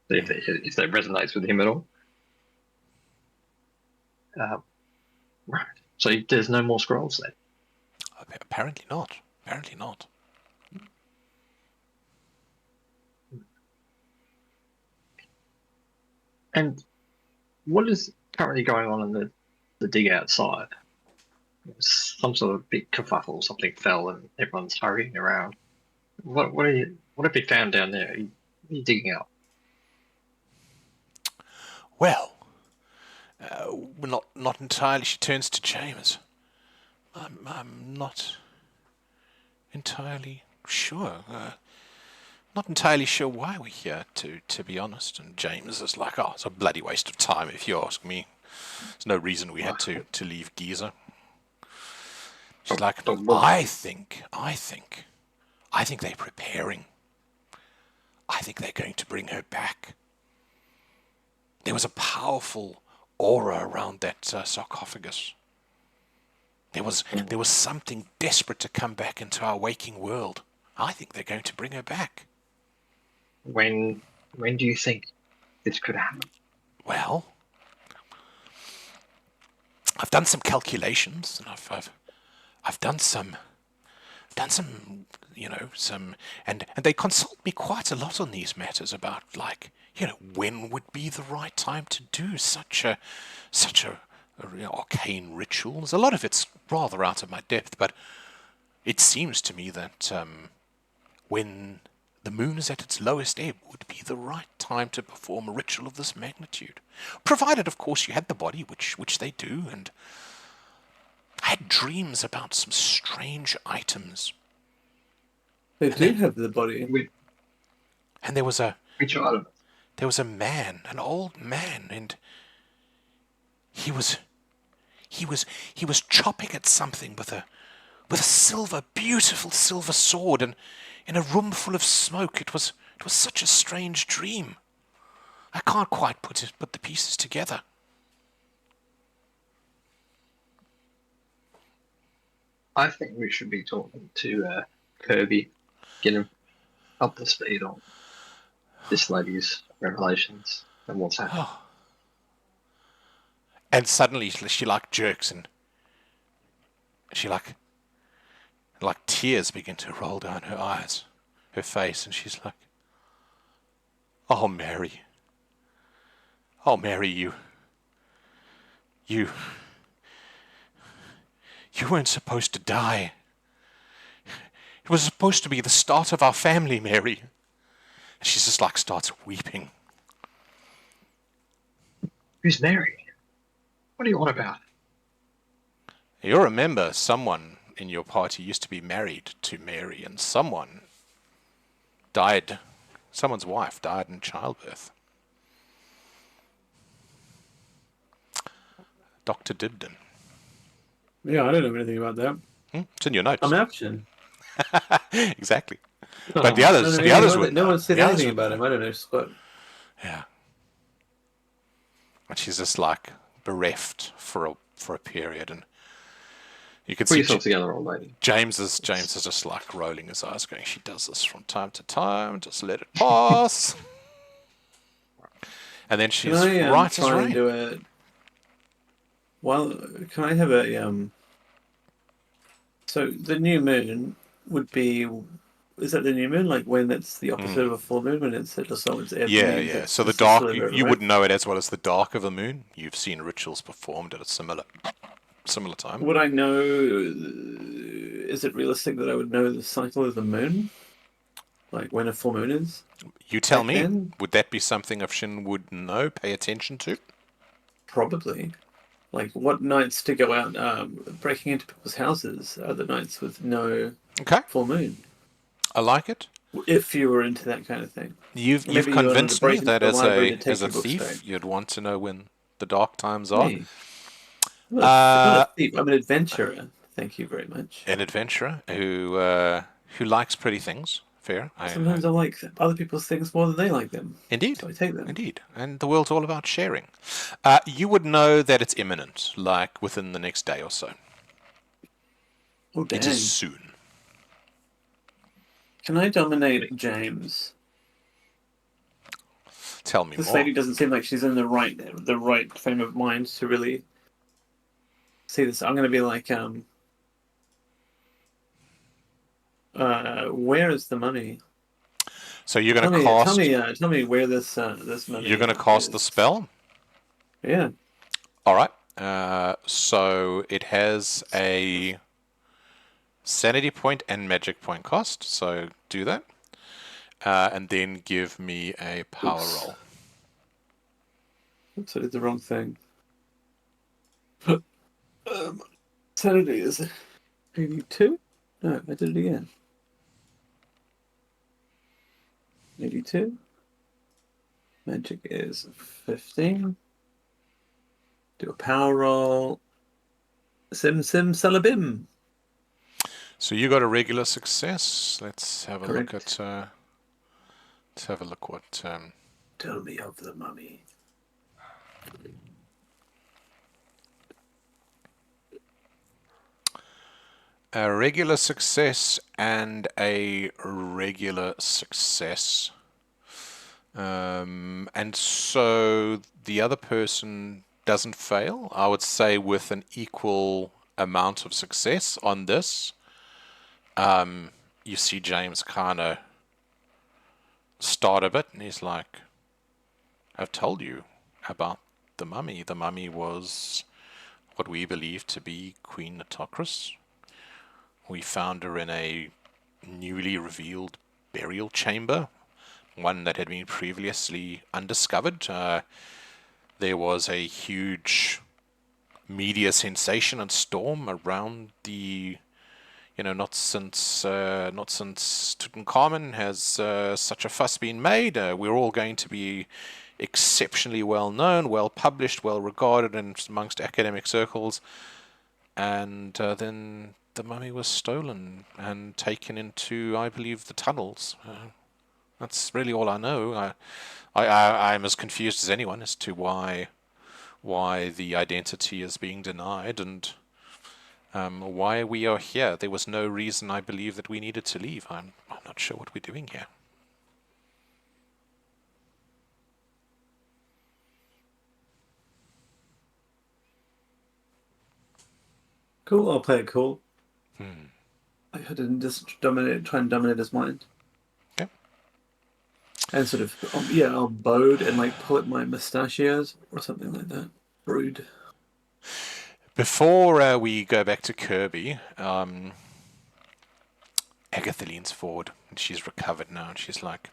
if that resonates with him at all. Right. So there's no more scrolls then? Apparently not. Apparently not. And what is currently going on in the dig outside? Some sort of big kerfuffle, something fell and everyone's hurrying around. What have you found down there? What are you digging out? Well, not entirely. She turns to James. I'm not entirely sure. Not entirely sure why we're here, to be honest. And James is like, oh, it's a bloody waste of time if you ask me. There's no reason we had to leave Giza. She's like, I think they're preparing. I think they're going to bring her back. There was a powerful aura around that sarcophagus. There was something desperate to come back into our waking world. I think they're going to bring her back. When do you think this could happen? Well, I've done some calculations, and I've done some, and they consult me quite a lot on these matters about, like, when would be the right time to do such a arcane ritual. There's a lot of it's rather out of my depth, but it seems to me that when the moon is at its lowest ebb would be the right time to perform a ritual of this magnitude. Provided, of course, you had the body, which they do, and I had dreams about some strange items. They do have the body. And there was Which item? There was a man, an old man, and he was chopping at something with a beautiful silver sword, and in a room full of smoke. It was such a strange dream. I can't quite put the pieces together. I think we should be talking to Kirby, get him up to speed on this lady's revelations and what's happening. Oh. And suddenly she like jerks, and she like tears begin to roll down her eyes, her face, and she's like, "Oh, Mary. Oh, Mary, you weren't supposed to die. It was supposed to be the start of our family, Mary." And she just like starts weeping. Who's Mary? What are you on about? You remember someone in your party used to be married to Mary, and someone's wife died in childbirth. Dr. Dibden. Yeah, I don't know anything about that. It's in your notes. I'm action. Exactly. But the others would no know. one said The others anything would about him. I don't know Scott. Yeah. And she's just like bereft for a period, and you could Put see yourself together, old lady. James is just like rolling his eyes, going, "She does this from time to time. Just let it pass." And then she's right as try rain. and do it? Well, can I have a So the new moon would be. Is that the new moon? Like when it's the opposite of a full moon, when it's just someone's ebb? Yeah. So the dark, you would know it as well as the dark of the moon. You've seen rituals performed at a similar time. Would I know? Is it realistic that I would know the cycle of the moon, like when a full moon is? You tell me. Then? Would that be something of Shin would know, pay attention to? Probably. Like what nights to go out breaking into people's houses are the nights with no full moon. I like it. If you were into that kind of thing. You've convinced me that as a thief, you'd want to know when the dark times are. Me. I'm not a thief. I'm an adventurer. Thank you very much. An adventurer who likes pretty things. Fair. Sometimes I like other people's things more than they like them. Indeed. So I take them. Indeed. And the world's all about sharing. You would know that it's imminent, like within the next day or so. Oh, dang. It is soon. Can I dominate James? Tell me this more. Lady doesn't seem like she's in the right frame of mind to really see this. I'm going to be like, where is the money? So you're going to cast. Tell me where this money. You're going to cast the spell. Yeah. All right. So it has a sanity point and magic point cost. So do that, and then give me a power roll. Oops, I did the wrong thing. Sanity is 82? No, I did it again. 82. Magic is 15. Do a power roll. Sim salabim. So you got a regular success. Let's have a Correct. look at. Let's have a look what. Tell me of the mummy. A regular success and a regular success. And so the other person doesn't fail, I would say, with an equal amount of success on this. You see James kind of start a bit, and he's like, I've told you about the mummy. The mummy was what we believe to be Queen Nitocris. We found her in a newly revealed burial chamber, one that had been previously undiscovered. There was a huge media sensation and storm around the, not since Tutankhamun has such a fuss been made. We're all going to be exceptionally well known, well published, well regarded amongst academic circles. And then the mummy was stolen and taken into, I believe, the tunnels. That's really all I know. I'm as confused as anyone as to why the identity is being denied and why we are here. There was no reason I believe that we needed to leave. I'm not sure what we're doing here. Cool, I'll play it cool. Hmm. I didn't just try and dominate his mind. Okay. And sort of, I'll bode and like pull at my mustachios or something like that. Brood. Before we go back to Kirby, Agatha leans forward and she's recovered now, and she's like,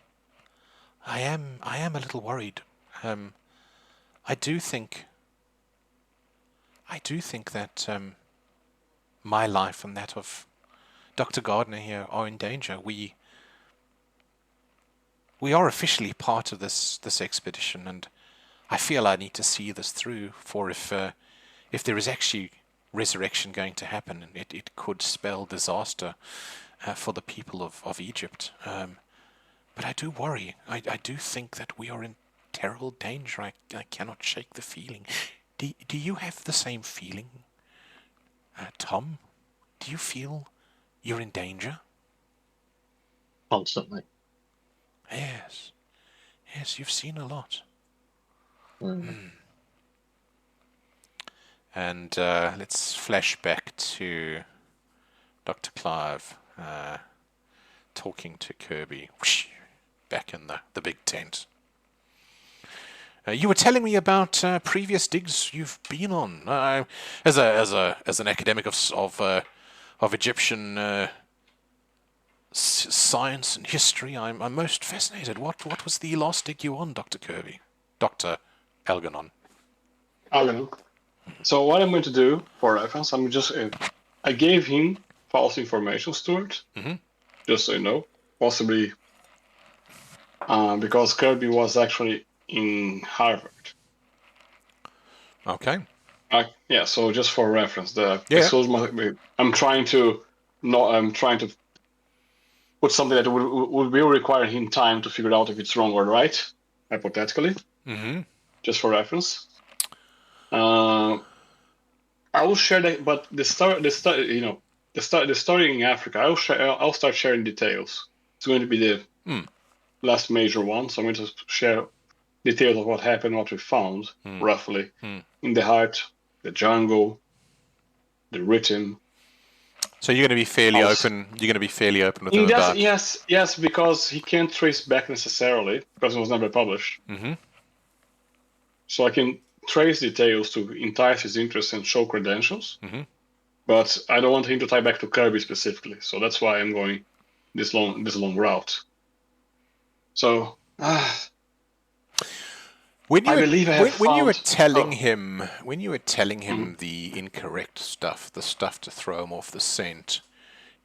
I am a little worried. I do think that my life and that of Dr. Gardner here are in danger. We are officially part of this expedition, and I feel I need to see this through. For if there is actually resurrection going to happen, it could spell disaster for the people of Egypt. But I do worry. I do think that we are in terrible danger. I cannot shake the feeling. Do you have the same feeling, Tom? Do you feel you're in danger? Constantly. Yes, you've seen a lot. And let's flash back to Dr. Clive talking to Kirby back in the big tent. You were telling me about previous digs you've been on. As an academic of Egyptian science and history, I'm most fascinated. What was the last dig you on, Dr. Kirby? Dr. Algernon. Algernon. So what I'm going to do for reference, I gave him false information, Stuart. Mm-hmm. Just so you know, possibly because Kirby was actually in Harvard. Okay. Yeah. So just for reference, I'm trying to put something that will require him time to figure out if it's wrong or right, hypothetically. Mm-hmm. Just for reference. I will share that, but the story in Africa. I'll start sharing details. It's going to be the last major one, so I'm going to share details of what happened, what we found, roughly in the heart, the jungle, the rhythm. So you're going to be fairly open. You're going to be fairly open with him about. Yes, because he can't trace back necessarily because it was never published. Mm-hmm. So I can trace details to entice his interest and show credentials. Mm-hmm. But I don't want him to tie back to Kirby specifically, so that's why I'm going this long route. So When you I were, believe I have when you were found. telling Oh, him mhm. the incorrect stuff, the stuff to throw him off the scent,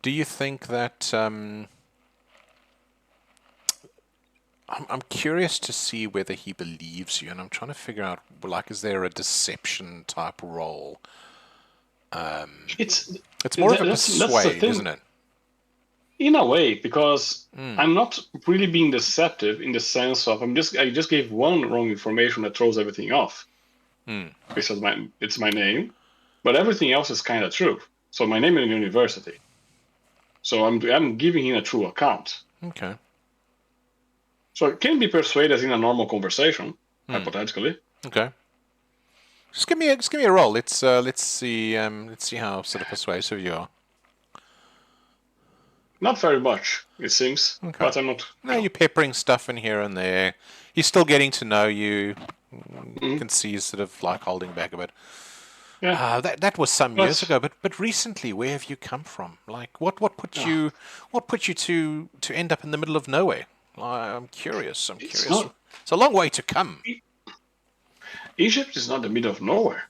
do you think that I'm curious to see whether he believes you, and I'm trying to figure out, like, is there a deception type role? It's It's more of a that's the persuade, isn't thing it? in a way, because Mm. I'm not really being deceptive in the sense of I just gave one wrong information that throws everything off. Mm. Because it's my name, but everything else is kind of true. So my name in university. So I'm giving him a true account. Okay. So it can be persuaded in a normal conversation, Mm. hypothetically. Okay. Just give me a roll. Let's see how sort of persuasive you are. Not very much, it seems, Okay. but I'm not. No, you're peppering stuff in here and there. He's still getting to know you. You Mhm. can see he's sort of like holding back a bit. Yeah, That was some years but ago, but recently, where have you come from? Like, uh, what put you to end up in the middle of nowhere? I'm curious. I'm it's curious. not. It's a long way to come. Egypt is not the middle of nowhere.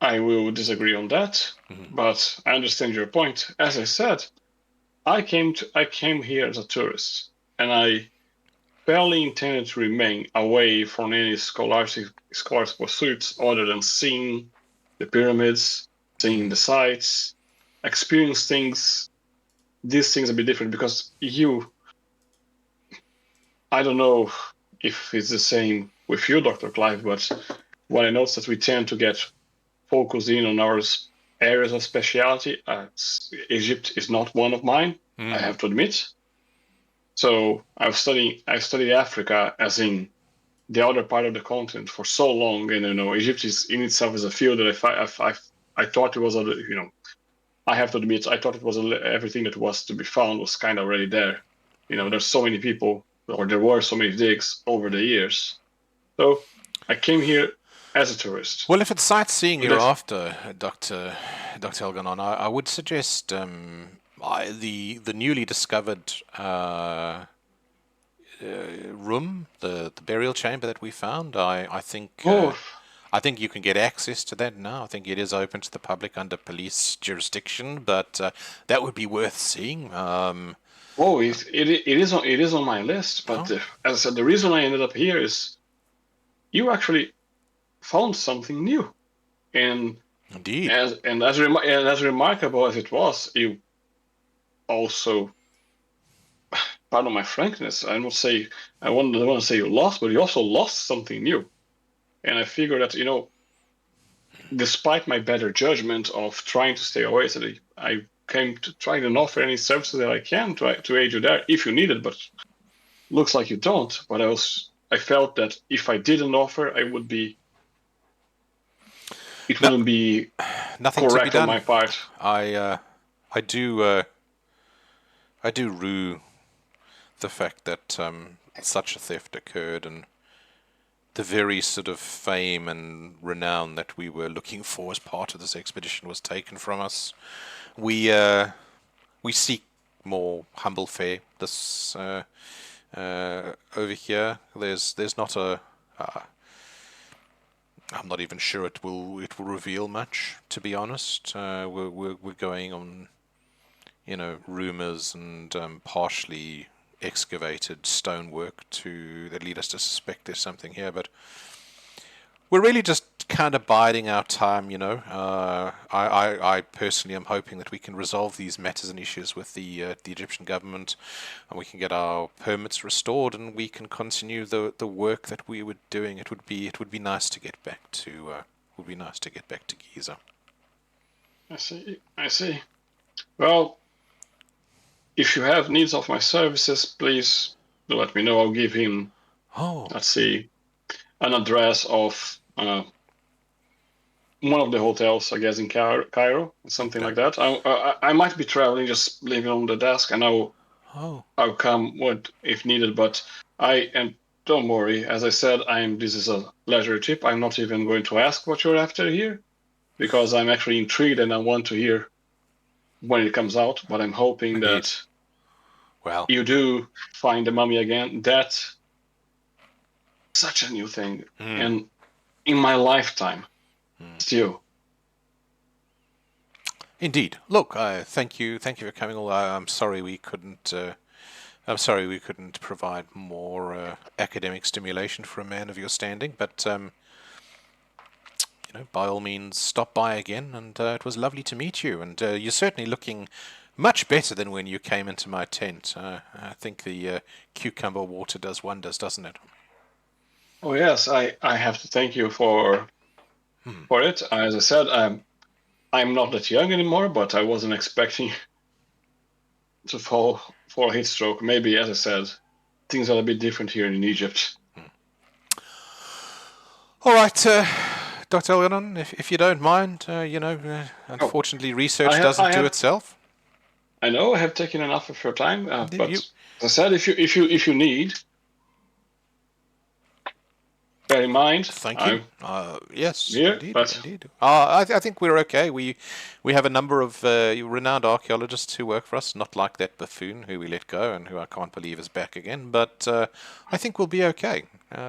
I will disagree on that, but I understand your point. As I said, I came here as a tourist, and I barely intended to remain away from any scholar's pursuits other than seeing the pyramids, seeing the sites, experience things. These things a bit different because I don't know if it's the same with you, Dr. Clive, but what I noticed that we tend to get focused in on our areas of speciality. Egypt is not one of mine, I Mm. have to admit. So I studied Africa as in the other part of the continent for so long, and Egypt is in itself is a field that I thought it was I have to admit I thought it was everything that was to be found was kind of already there. There's so many people, or there were so many digs over the years. So I came here as a tourist, Well, if it's sightseeing and you're if after, Doctor Elganon, I would suggest the newly discovered room, the burial chamber that we found. oh I think you can get access to that now. I think it is open to the public under police jurisdiction, but that would be worth seeing. it is on my list, but Oh, as I said, the reason I ended up here is you actually found something new, and indeed. and as remarkable as it was, you also, pardon my frankness, don't want to say you lost, but you also lost something new. And I figure that despite my better judgment of trying to stay away, so I came to try and offer any services that I can to aid you there if you need it. But looks like you don't. But I felt that if I didn't offer, it No, wouldn't be nothing to be correct on done. my part. I uh, I do I do rue the fact that such a theft occurred, and the very sort of fame and renown that we were looking for as part of this expedition was taken from us. We we seek more humble fare. This over here, there's not a. I'm not even sure it will reveal much. To be honest, we're going on rumors and partially excavated stonework that lead us to suspect there's something here, but we're really just kind of biding our time, I personally am hoping that we can resolve these matters and issues with the Egyptian government, and we can get our permits restored, and we can continue the work that we were doing. It would be nice to get back to would be nice to get back to Giza. I see. I see. Well, if you have needs of my services, please do let me know. I'll give him, Oh, let's see, an address of one of the hotels, I guess, in Cairo, something okay. like that. I might be traveling, just leaving on the desk, and Oh, I'll come if needed. But I and don't worry, as I said, this is a leisure trip. I'm not even going to ask what you're after here because I'm actually intrigued and I want to hear when it comes out. But I'm hoping indeed. that Well, you do find the mummy again. That such a new thing, and in my lifetime, still. Indeed. Look, thank you for coming. I'm sorry we couldn't. I'm sorry we couldn't provide more academic stimulation for a man of your standing, but by all means, stop by again. And it was lovely to meet you. And you're certainly looking much better than when you came into my tent. I think the cucumber water does wonders, doesn't it? Oh yes, I have to thank you for it. As I said, I'm not that young anymore, but I wasn't expecting to fall for a heat stroke. Maybe, as I said, things are a bit different here in Egypt. All right, Dr. Elganon, if you don't mind, unfortunately, research doesn't do itself. I know I have taken enough of your time, but You- as I said, if you need, bear in mind. Thank you. Yes, here, indeed, but- indeed. I think we're okay. We have a number of renowned archaeologists who work for us, not like that buffoon who we let go and who I can't believe is back again. But I think we'll be okay.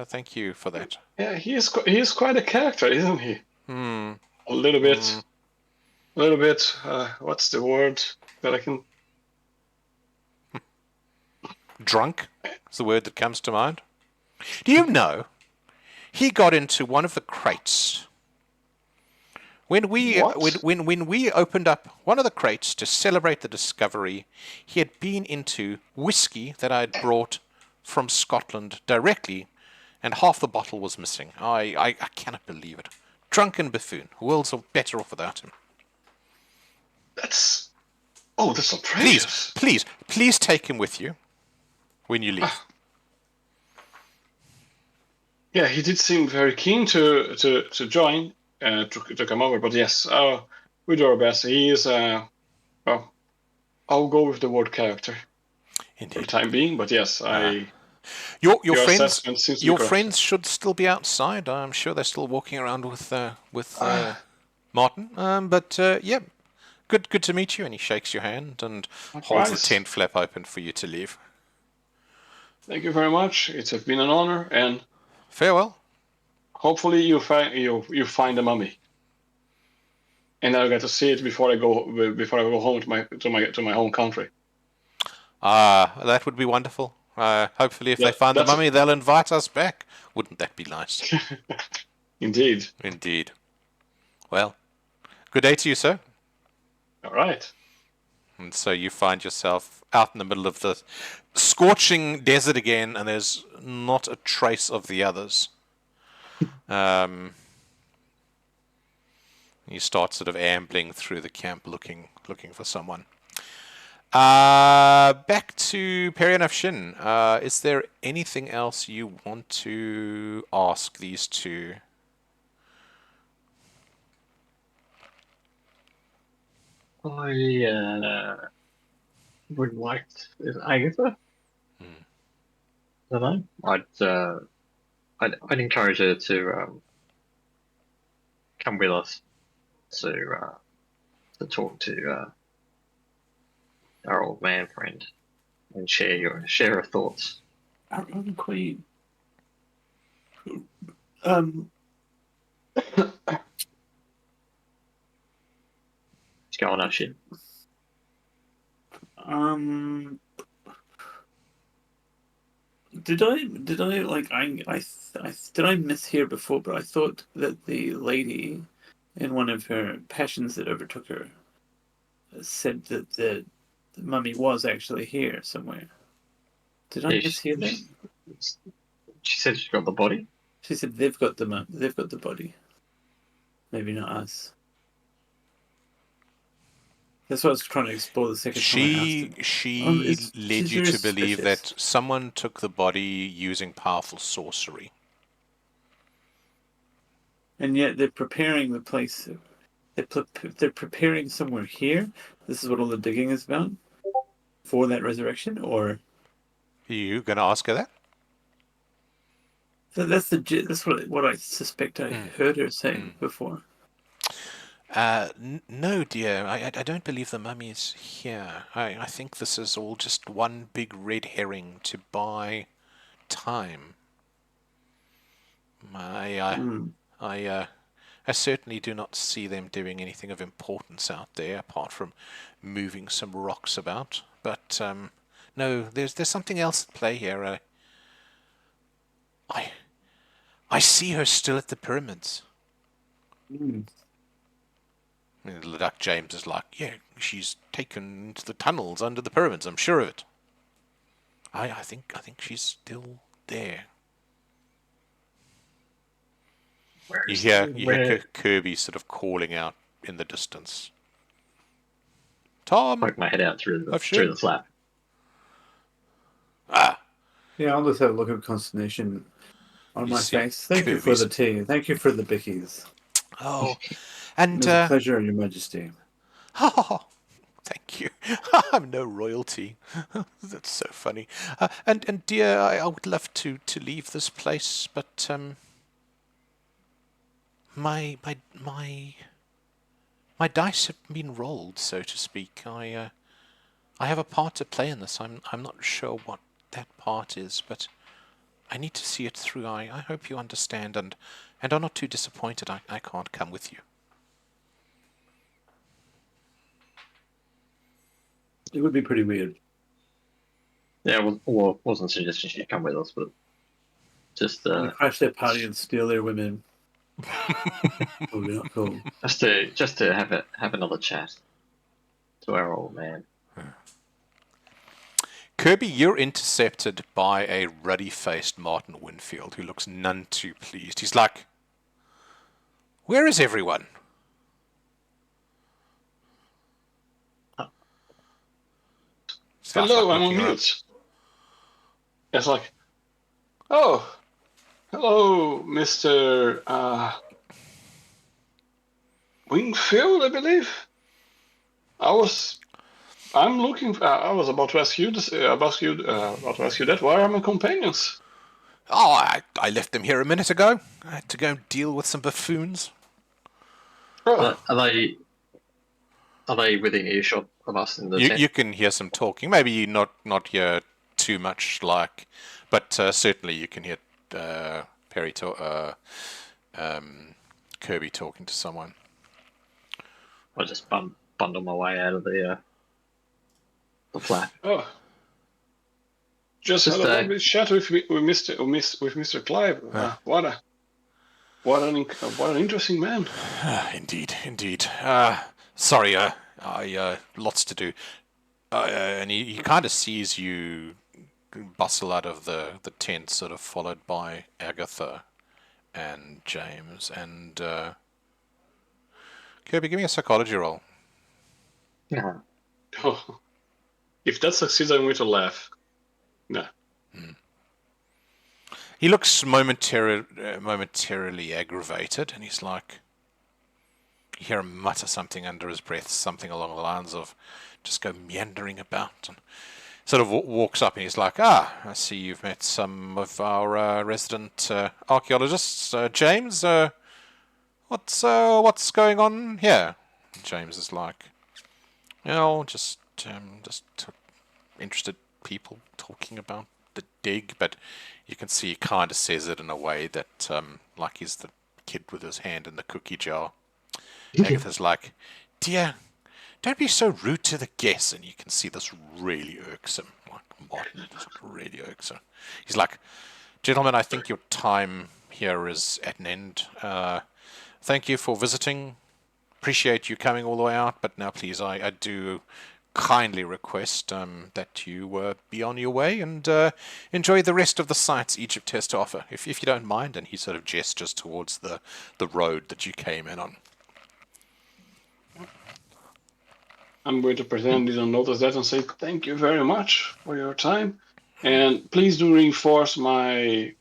Thank you for that. Yeah, he is quite a character, isn't he? Hmm. A little bit. What's the word that I can? Drunk is the word that comes to mind. Do you know he got into one of the crates when we What? when we opened up one of the crates to celebrate the discovery? He had been into whiskey that I had brought from Scotland directly, and half the bottle was missing. I cannot believe it. Drunken buffoon. The world's better off without him. That's so Please, precious. please take him with you when you leave. Yeah, he did seem very keen to join, to come over. But yes, we do our best. He is. Well, I'll go with the word character for the Indeed. time being. But yes, Your your friends assessment seems to be correct. friends should still be outside. I'm sure they're still walking around with Martin. But yeah, good to meet you. And he shakes your hand and holds the Likewise. tent flap open for you to leave. Thank you very much. It's been an honor, and Farewell. hopefully you find the mummy, and I'll get to see it before I go home to my home country. That would be wonderful. Hopefully, if they find the mummy, they'll invite us back. Wouldn't that be nice? Indeed. Indeed. Well, good day to you, sir. All right. And so you find yourself out in the middle of the scorching desert again, and there's not a trace of the others. You start sort of ambling through the camp looking for someone. Back to Perry and Afshin. Is there anything else you want to ask these two? I would like to, Agatha. I don't know. I'd encourage her to come with us to talk to our old man friend and share her thoughts. Our own queen. Let's go on our ship. Did I like I did I mishear before? But I thought that the lady, in one of her passions that overtook her, said that the mummy was actually here somewhere. Did I mishear that? She said she's got the body. She said they've got the body. Maybe not us. That's what I was trying to explore the second time I asked her. She led she's you very to believe suspicious. that someone took the body using powerful sorcery. And yet they're preparing the place. They're preparing somewhere here. This is what all the digging is about for that resurrection, or Are you going to ask her that? that's what I suspect I heard her say before. No, dear. I don't believe the mummy is here. I think this is all just one big red herring to buy time. I certainly do not see them doing anything of importance out there, apart from moving some rocks about. But no, there's something else at play here. I see her still at the pyramids. Mm. And Duck James is like, yeah, she's taken into the tunnels under the pyramids. I'm sure of it. I think she's still there. You hear Kirby sort of calling out in the distance. Tom, Poke my head out through the flap. Ah, Yeah, I'll just have a look of consternation on You my see face. Thank you for Kirby's- the tea. Thank you for the bickies. oh, It and was a pleasure, Your Majesty. oh, thank you. I'm no royalty. That's so funny. And dear, I would love to leave this place, but my dice have been rolled, so to speak. I have a part to play in this. I'm not sure what that part is, but I need to see it through. I hope you understand and are not too disappointed I can't come with you. It would be pretty weird. Yeah, well, wasn't suggesting she'd come with us, but just Crash their party and steal their women. Would be not cool. just to have another chat to our old man. Kirby, you're intercepted by a ruddy-faced Martin Winfield who looks none too pleased. He's like, where is everyone? Starts, Hello, like, I'm on looking around. mute. It's like, oh, hello, Mr. Wingfield, I believe. I'm looking. I was about to ask you this. About to ask you that. Where are my companions? Oh, I left them here a minute ago. I had to go deal with some buffoons. Oh, Are they within earshot of us in the tent? You can hear some talking. Maybe you not hear too much, but certainly you can hear Kirby talking to someone. I just bundle my way out of the flat. oh. Just had Just, a lovely chat with Mr. Clive. What an interesting man. Indeed. Sorry, I lots to do. And he kind of sees you bustle out of the tent, sort of followed by Agatha and James. And Kirby, give me a psychology roll. Yeah. Oh. If that succeeds, I'm going to laugh. No. He looks momentarily aggravated, and he's like, you hear him mutter something under his breath, something along the lines of, just go meandering about, and sort of walks up, and he's like, I see you've met some of our resident archaeologists. James, what's going on here? James is like, just interested people talking about the dig, but you can see he kind of says it in a way that, like he's the kid with his hand in the cookie jar. Agatha's like, dear, don't be so rude to the guests. And you can see this really irks him. Like, Martin, this really irks him. He's like, gentlemen, I think your time here is at an end. Thank you for visiting. Appreciate you coming all the way out, but now please, I do kindly request that you be on your way and enjoy the rest of the sights Egypt has to offer, if you don't mind. And he sort of gestures towards the road that you came in on. I'm going to pretend I didn't notice that and say thank you very much for your time, and please do reinforce my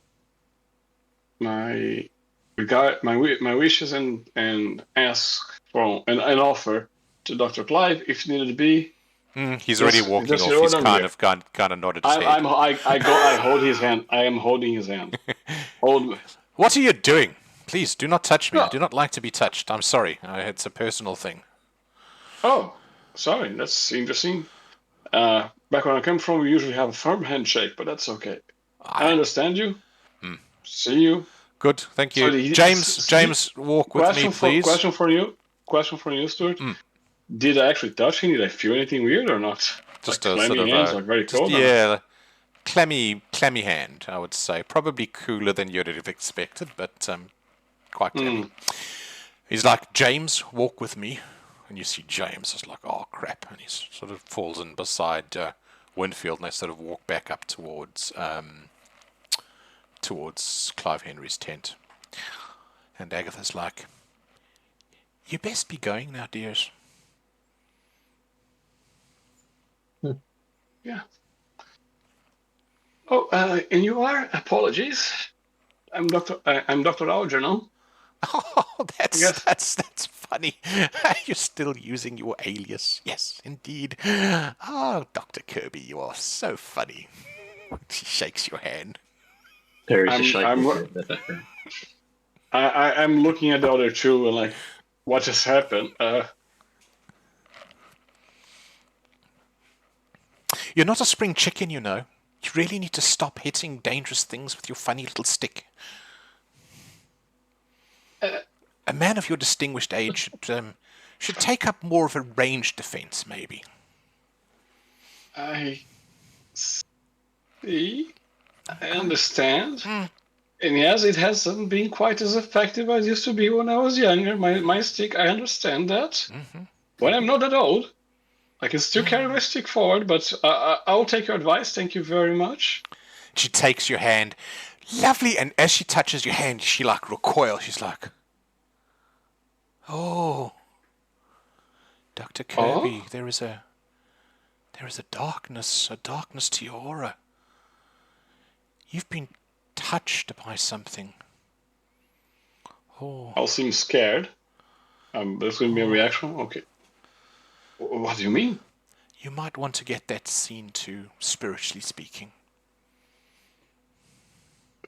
wishes and ask for an offer to Dr. Clive if needed to be. He's already walking off. He's kind of nodded his head. I hold his hand. I am holding his hand. What are you doing? Please do not touch me. I do not like to be touched. I'm sorry. It's a personal thing. Oh, sorry. That's interesting. Back where I come from, we usually have a firm handshake, but that's okay. I understand you. See you. Good, thank you. Sorry, James, walk with me, please. Question for you, Stuart. Mm. Did I actually touch him? Did I feel anything weird or not? Just like a clammy sort of hands, like very cold? Or not? clammy hand, I would say. Probably cooler than you'd have expected, but quite clammy. He's like, James, walk with me. And you see James is like, oh, crap. And he sort of falls in beside Winfield, and they sort of walk back up towards Clive Henry's tent. And Agatha's like, you best be going now, dears. Yeah. Oh, and you are? Apologies. I'm Dr. Algernon. Oh, Yes. that's funny. You're still using your alias. Yes, indeed. Oh, Dr. Kirby, you are so funny. She shakes your hand. Perry's I'm- just shaking I'm- his head in the background. I'm looking at the other two and like, what just happened? You're not a spring chicken, you know. You really need to stop hitting dangerous things with your funny little stick. A man of your distinguished age should take up more of a ranged defense, maybe. I see. I understand. And yes, it hasn't been quite as effective as it used to be when I was younger. My stick, I understand that. When I'm not that old, I can still carry my stick forward, but I'll take your advice. Thank you very much. She takes your hand. Lovely. And as she touches your hand, she like recoils. She's like, oh, Dr. Kirby, there is a darkness to your aura. You've been touched by something. Oh. I'll seem scared. There's going to be a reaction. Okay. What do you mean? You might want to get that seen to, spiritually speaking.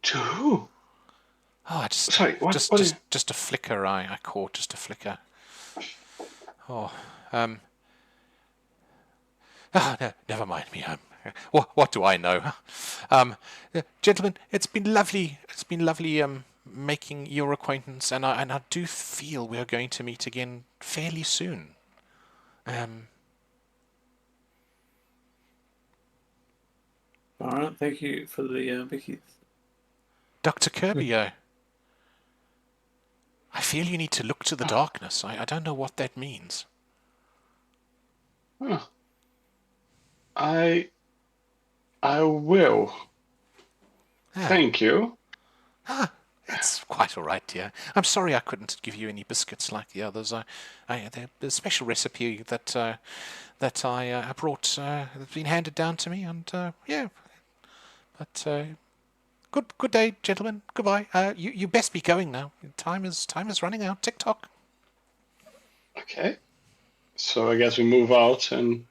To who? Oh, Sorry, what? Just a flicker I caught, just a flicker. Oh, no, never mind me. What do I know? Gentlemen, it's been lovely. It's been lovely making your acquaintance, and I do feel we are going to meet again fairly soon. All right, thank you for the Vicky. Dr. Kirby, I feel you need to look to the darkness. I don't know what that means. Huh. I will. Thank you. It's quite all right, dear. I'm sorry I couldn't give you any biscuits like the others. There's a special recipe that I brought that's been handed down to me, and yeah. But good day, gentlemen. Goodbye. You best be going now. Time is running out. TikTok. Okay. So I guess we move out, and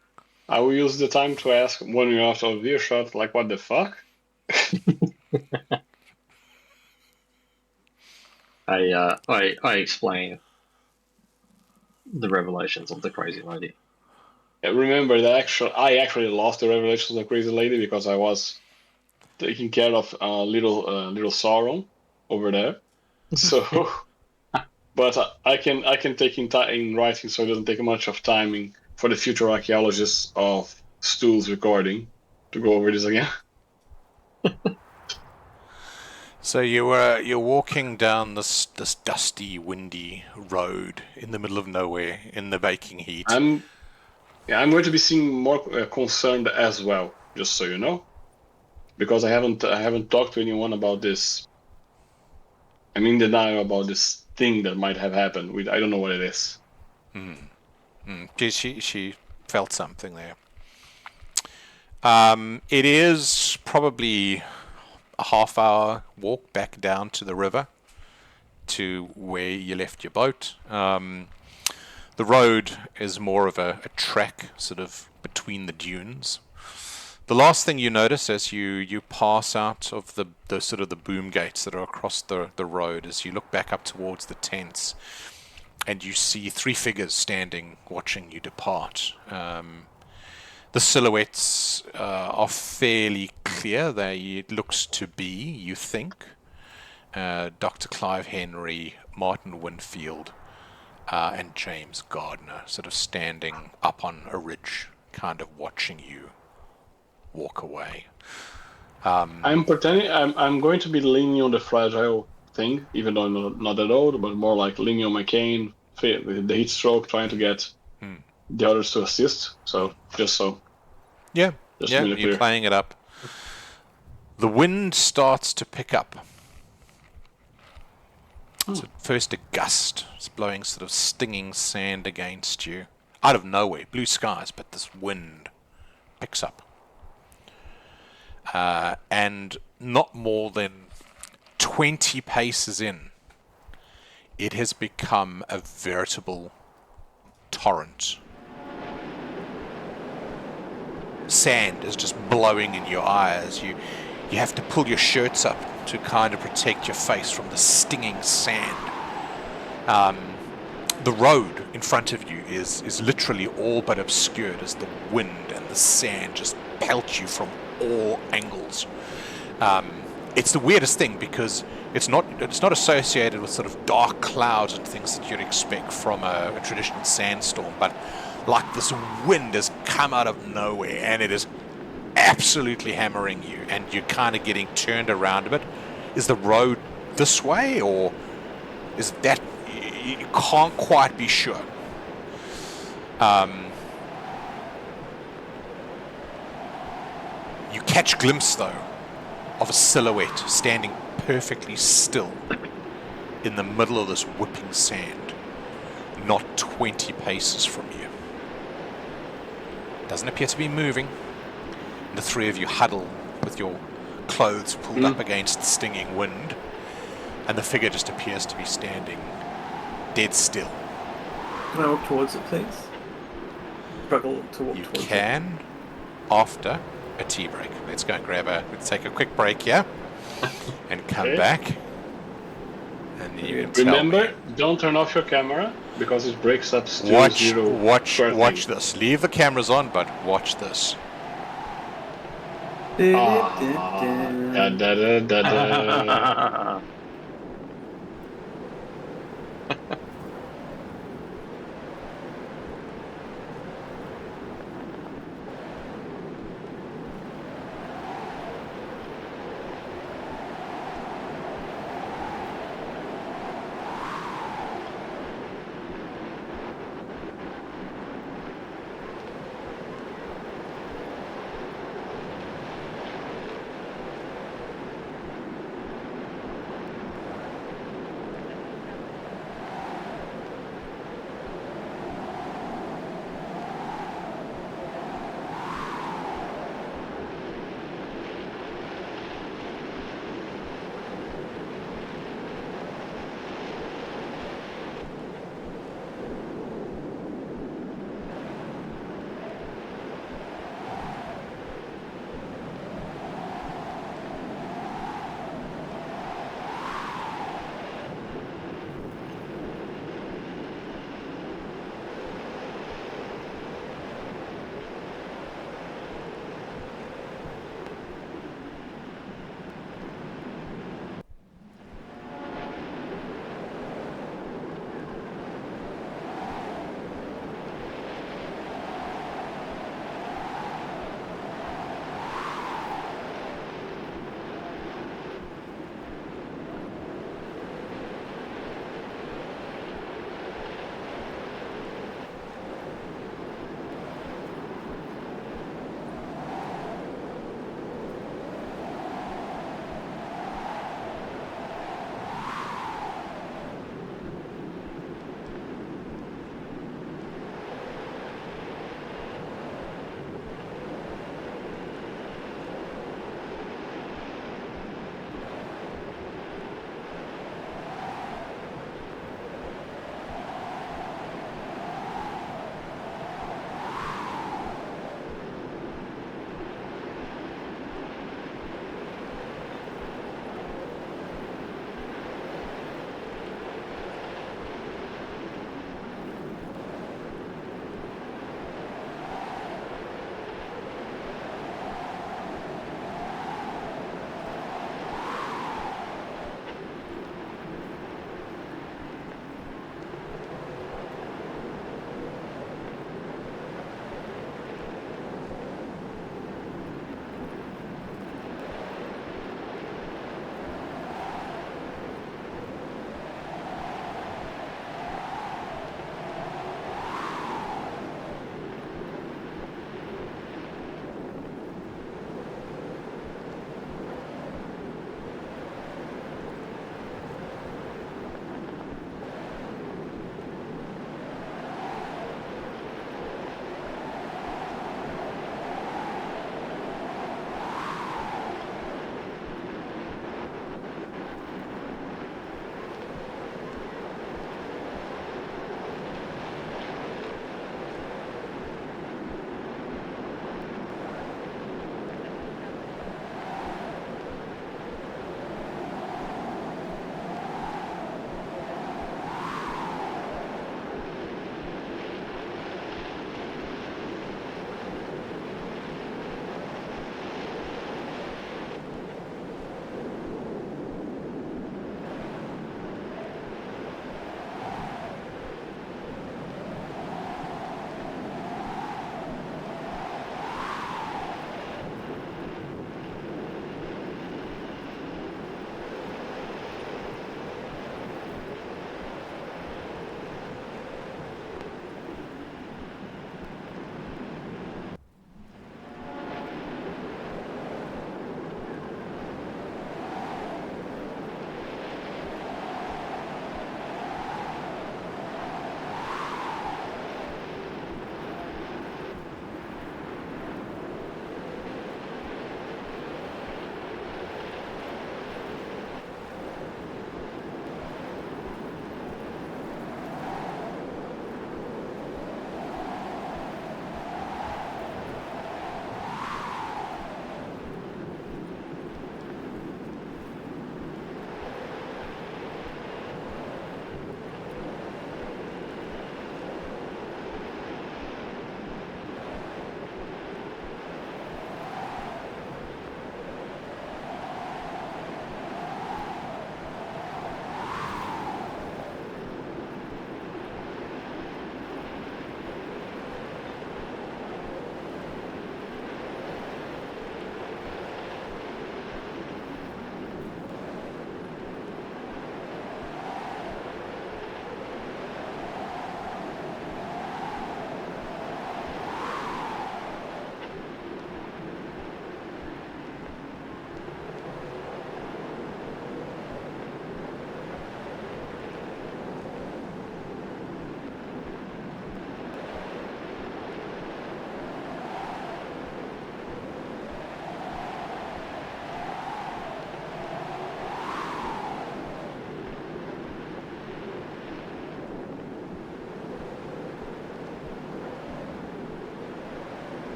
I will use the time to ask when you're out of earshot, like, what the fuck? I explain the revelations of the crazy lady. Remember that I actually lost the revelations of the crazy lady because I was taking care of little Sauron over there. So, but I can take in writing, so it doesn't take much of timing for the future archaeologists of Stuhl's recording to go over this again. So you're walking down this dusty, windy road in the middle of nowhere in the baking heat. I'm going to be seeing more concerned as well, just so you know, because I haven't talked to anyone about this. I'm in denial about this thing that might have happened. I don't know what it is. She felt something there. It is probably a half-hour walk back down to the river to where you left your boat. The road is more of a track sort of between the dunes. The last thing you notice as you pass out of the sort of the boom gates that are across the road is you look back up towards the tents and you see three figures standing watching you depart. The silhouettes are fairly clear. It looks to be, you think, Dr. Clive Henry, Martin Winfield, and James Gardner sort of standing up on a ridge, kind of watching you walk away. I'm pretending I'm going to be leaning on the fragile thing, even though I'm not that old, but more like leaning on my cane, with the heat stroke, trying to get the others to assist. So just to Yeah, make you're it clear. playing it up. The wind starts to pick up. So first a gust. It's blowing sort of stinging sand against you. Out of nowhere, blue skies, but this wind picks up. And not more than 20 paces in, it has become a veritable torrent. Sand is just blowing in your eyes. You have to pull your shirts up to kind of protect your face from the stinging sand. The road in front of you is literally all but obscured as the wind and the sand just pelt you from all angles. It's the weirdest thing because it's not associated with sort of dark clouds and things that you'd expect from a traditional sandstorm, but like this wind has come out of nowhere and it is absolutely hammering you, and you're kind of getting turned around a bit. Is the road this way, or is that... You can't quite be sure. You catch glimpse, though, of a silhouette standing perfectly still in the middle of this whipping sand, not 20 paces from you. Doesn't appear to be moving. The three of you huddle with your clothes pulled up against the stinging wind, and the figure just appears to be standing dead still. Can I walk towards it, please? Struggle to walk You towards can after a tea break. Let's take a quick break here and come Okay. back. And then you can tell Remember, me. don't turn off your camera because it breaks up still zero. Watch this. Leave the cameras on, but watch this. it. Da, da, da, da, da.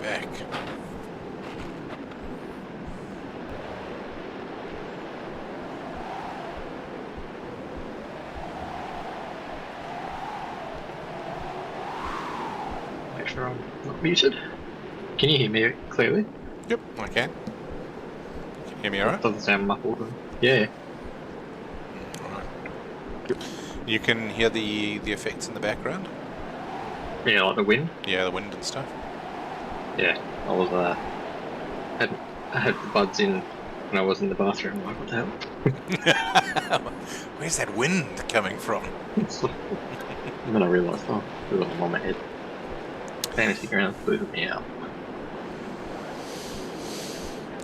back. Make sure I'm not muted. Can you hear me clearly? Yep, I can. Can you hear me alright? Doesn't sound muffled. Yeah. Alright. You can hear the effects in the background? Yeah, like the wind. Yeah, the wind and stuff. Yeah, I was I had the buds in when I was in the bathroom. I'm like, what the hell? Where's that wind coming from? And then I realised, oh, it was on my head. Fantasy ground booted me out.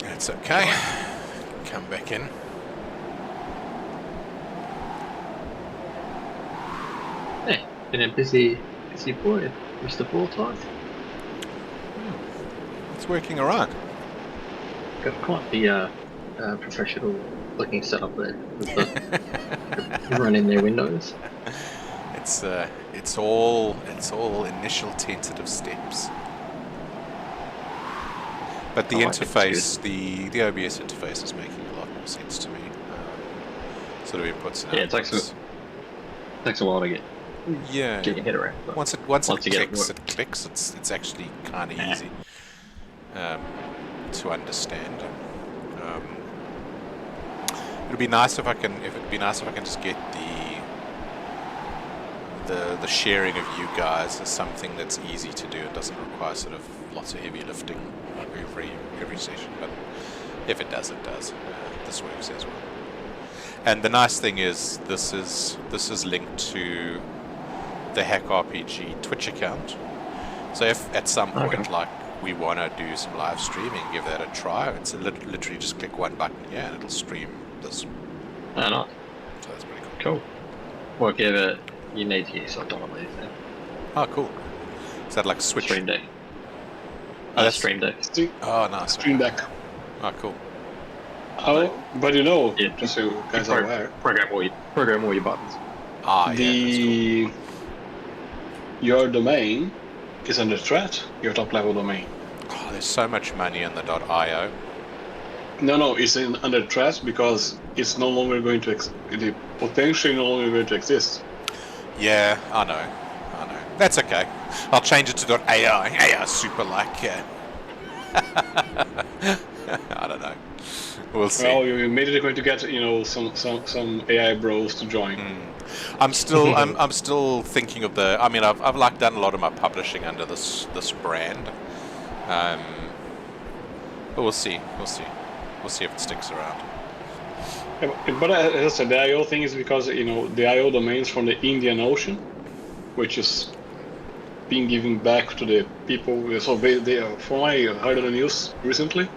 That's okay. Come back in. Hey, been a busy boy, Mr. Forsyth. It's working alright. Got quite the professional looking setup there with the running their windows. It's all initial tentative steps. But the interface, the OBS interface is making a lot more sense to me. Sort of inputs and outputs. It takes a while to get your head around. But once it clicks. It's actually kind of easy to understand. It'd be nice if I can just get the sharing of you guys as something that's easy to do. It doesn't require sort of lots of heavy lifting every session, but if it does, it does. This works as well. And the nice thing is this is linked to the Hack RPG Twitch account. So if at some point we want to do some live streaming, give that a try, it's literally just click one button here and it'll stream this. Oh, nice. So that's pretty Cool. Well, if you need to get yourself on these then. Oh, cool. Is that like Switch? Stream Deck. Oh, that's Stream Deck. Oh, nice. Stream Deck. Oh, cool. Oh, but you know, Yeah, just so you guys are aware, program all your buttons. Ah, yeah. That's your domain is under threat. Your top level domain. cool. Oh, there's so much money in the .io. No, it's under threat because it's no longer going to potentially no longer going to exist. Yeah, I know. That's okay. I'll change it to .ai. AI super like. I don't know. We'll see. Well, you're immediately going to get some AI bros to join. I'm still thinking of the. I mean, I've like done a lot of my publishing under this brand. But we'll see. We'll see if it sticks around. Yeah, but as I said, the IO thing is because the IO domains from the Indian Ocean, which is being given back to the people. So from what I heard on the news recently,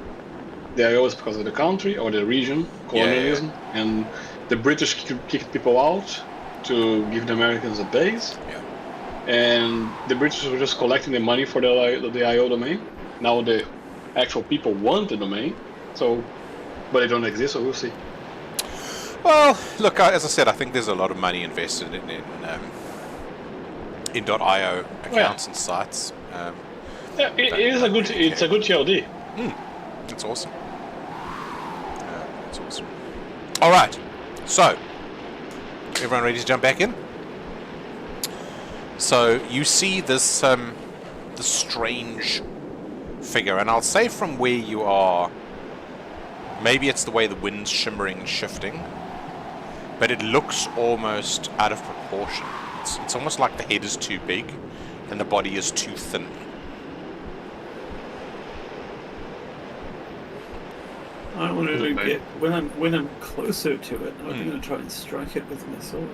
the IO is because of the country or the region, colonialism, and the British kicked people out to give the Americans a base. Yeah. And the British were just collecting the money for the IO domain. Now the actual people want the domain, but they don't exist, so we'll see. Well, look, as I said, I think there's a lot of money invested in .io accounts and sites. Yeah, it's a good TLD. It's awesome. It's awesome. All right, so everyone ready to jump back in? So you see this the strange figure, and I'll say from where you are, maybe it's the way the wind's shimmering and shifting, but it looks almost out of proportion. It's almost like the head is too big and the body is too thin. I wanted to get when I'm closer to it. I'm going to try and strike it with my sword.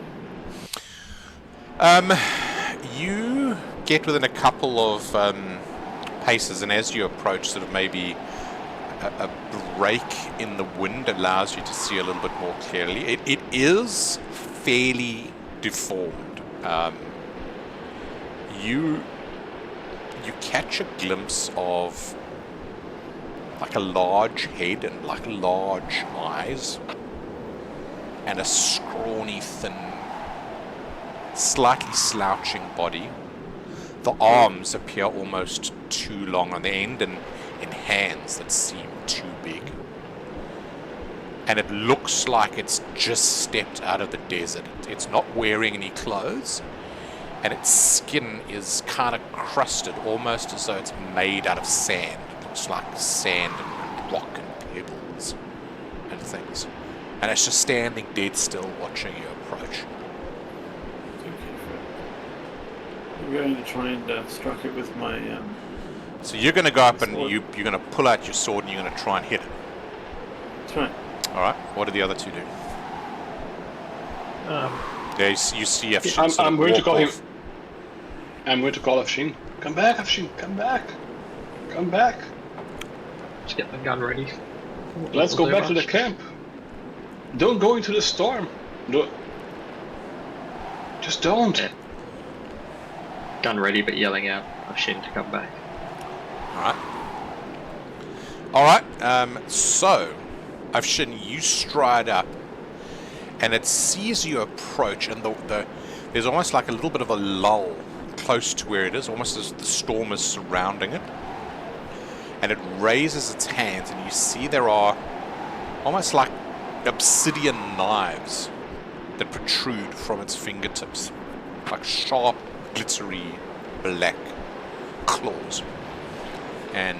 You get within a couple of paces, and as you approach, sort of maybe a break in the wind allows you to see a little bit more clearly. It is fairly deformed. You catch a glimpse of like a large head and like large eyes and a scrawny, thin, slightly slouching body, the arms appear almost too long on the end and in hands that seem too big. And it looks like it's just stepped out of the desert. It's not wearing any clothes, and its skin is kind of crusted, almost as though it's made out of sand. It looks like sand and rock and pebbles and things. And it's just standing dead still, watching you approach. I'm going to try and strike it with my. So you're going to go up and you're going to pull out your sword and you're going to try and hit it. That's right. All right. What do the other two do? You see Afshin I'm going to call him. off. I'm going to call Afshin. Come back, Afshin. Come back. Come back. Just get the gun ready. Let's go back to the camp. Don't go into the storm. No. Just don't. Yeah. Gun ready, but yelling out Shin to come back. All right. So, Afshin, you stride up, and it sees you approach, and there's almost like a little bit of a lull close to where it is, almost as the storm is surrounding it. And it raises its hands, and you see there are almost like obsidian knives that protrude from its fingertips, like sharp, glittery, black claws. And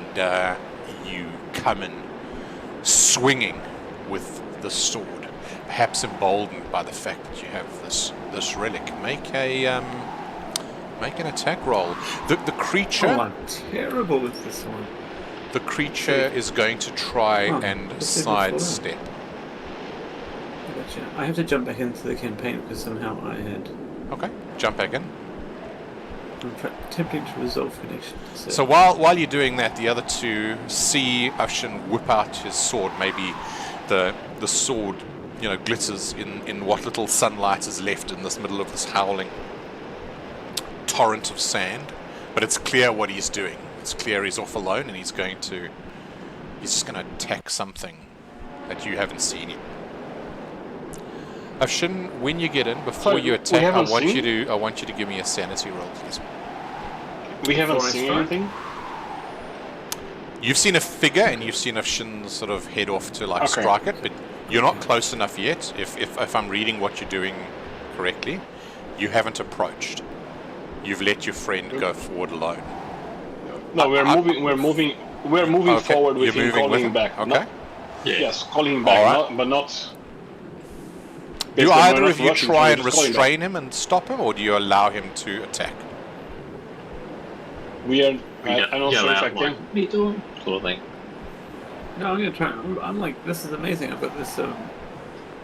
you come in swinging with the sword, perhaps emboldened by the fact that you have this relic. Make an attack roll. The creature. Oh, I'm terrible with this one. The creature is going to try and sidestep. Gotcha. I have to jump back into the campaign because somehow I had. Okay, jump back in. I'm attempting to resolve connection. So while you're doing that, the other two see Afshin whip out his sword. Maybe the sword, glitters in what little sunlight is left in this middle of this howling torrent of sand. But it's clear what he's doing. It's clear he's off alone, and he's just going to attack something that you haven't seen yet. Afshin, when you get in, before you attack, I want you to give me a sanity roll, please. We haven't seen anything. You've seen a figure, and you've seen Afshin sort of head off to strike it, but you're not close enough yet. If I'm reading what you're doing correctly, you haven't approached. You've let your friend go forward alone. No, we're moving okay. forward with You're him, moving calling with him him. back. Okay. No? Yes, calling him back, All right. but not. Do either of you rushing, try so and we're just calling restrain him and stop him, or do you allow him to attack? We are. I'm not sure if I can. What are you doing? Sort of thing. No, I'm gonna try. I'm like, this is amazing. I've got this.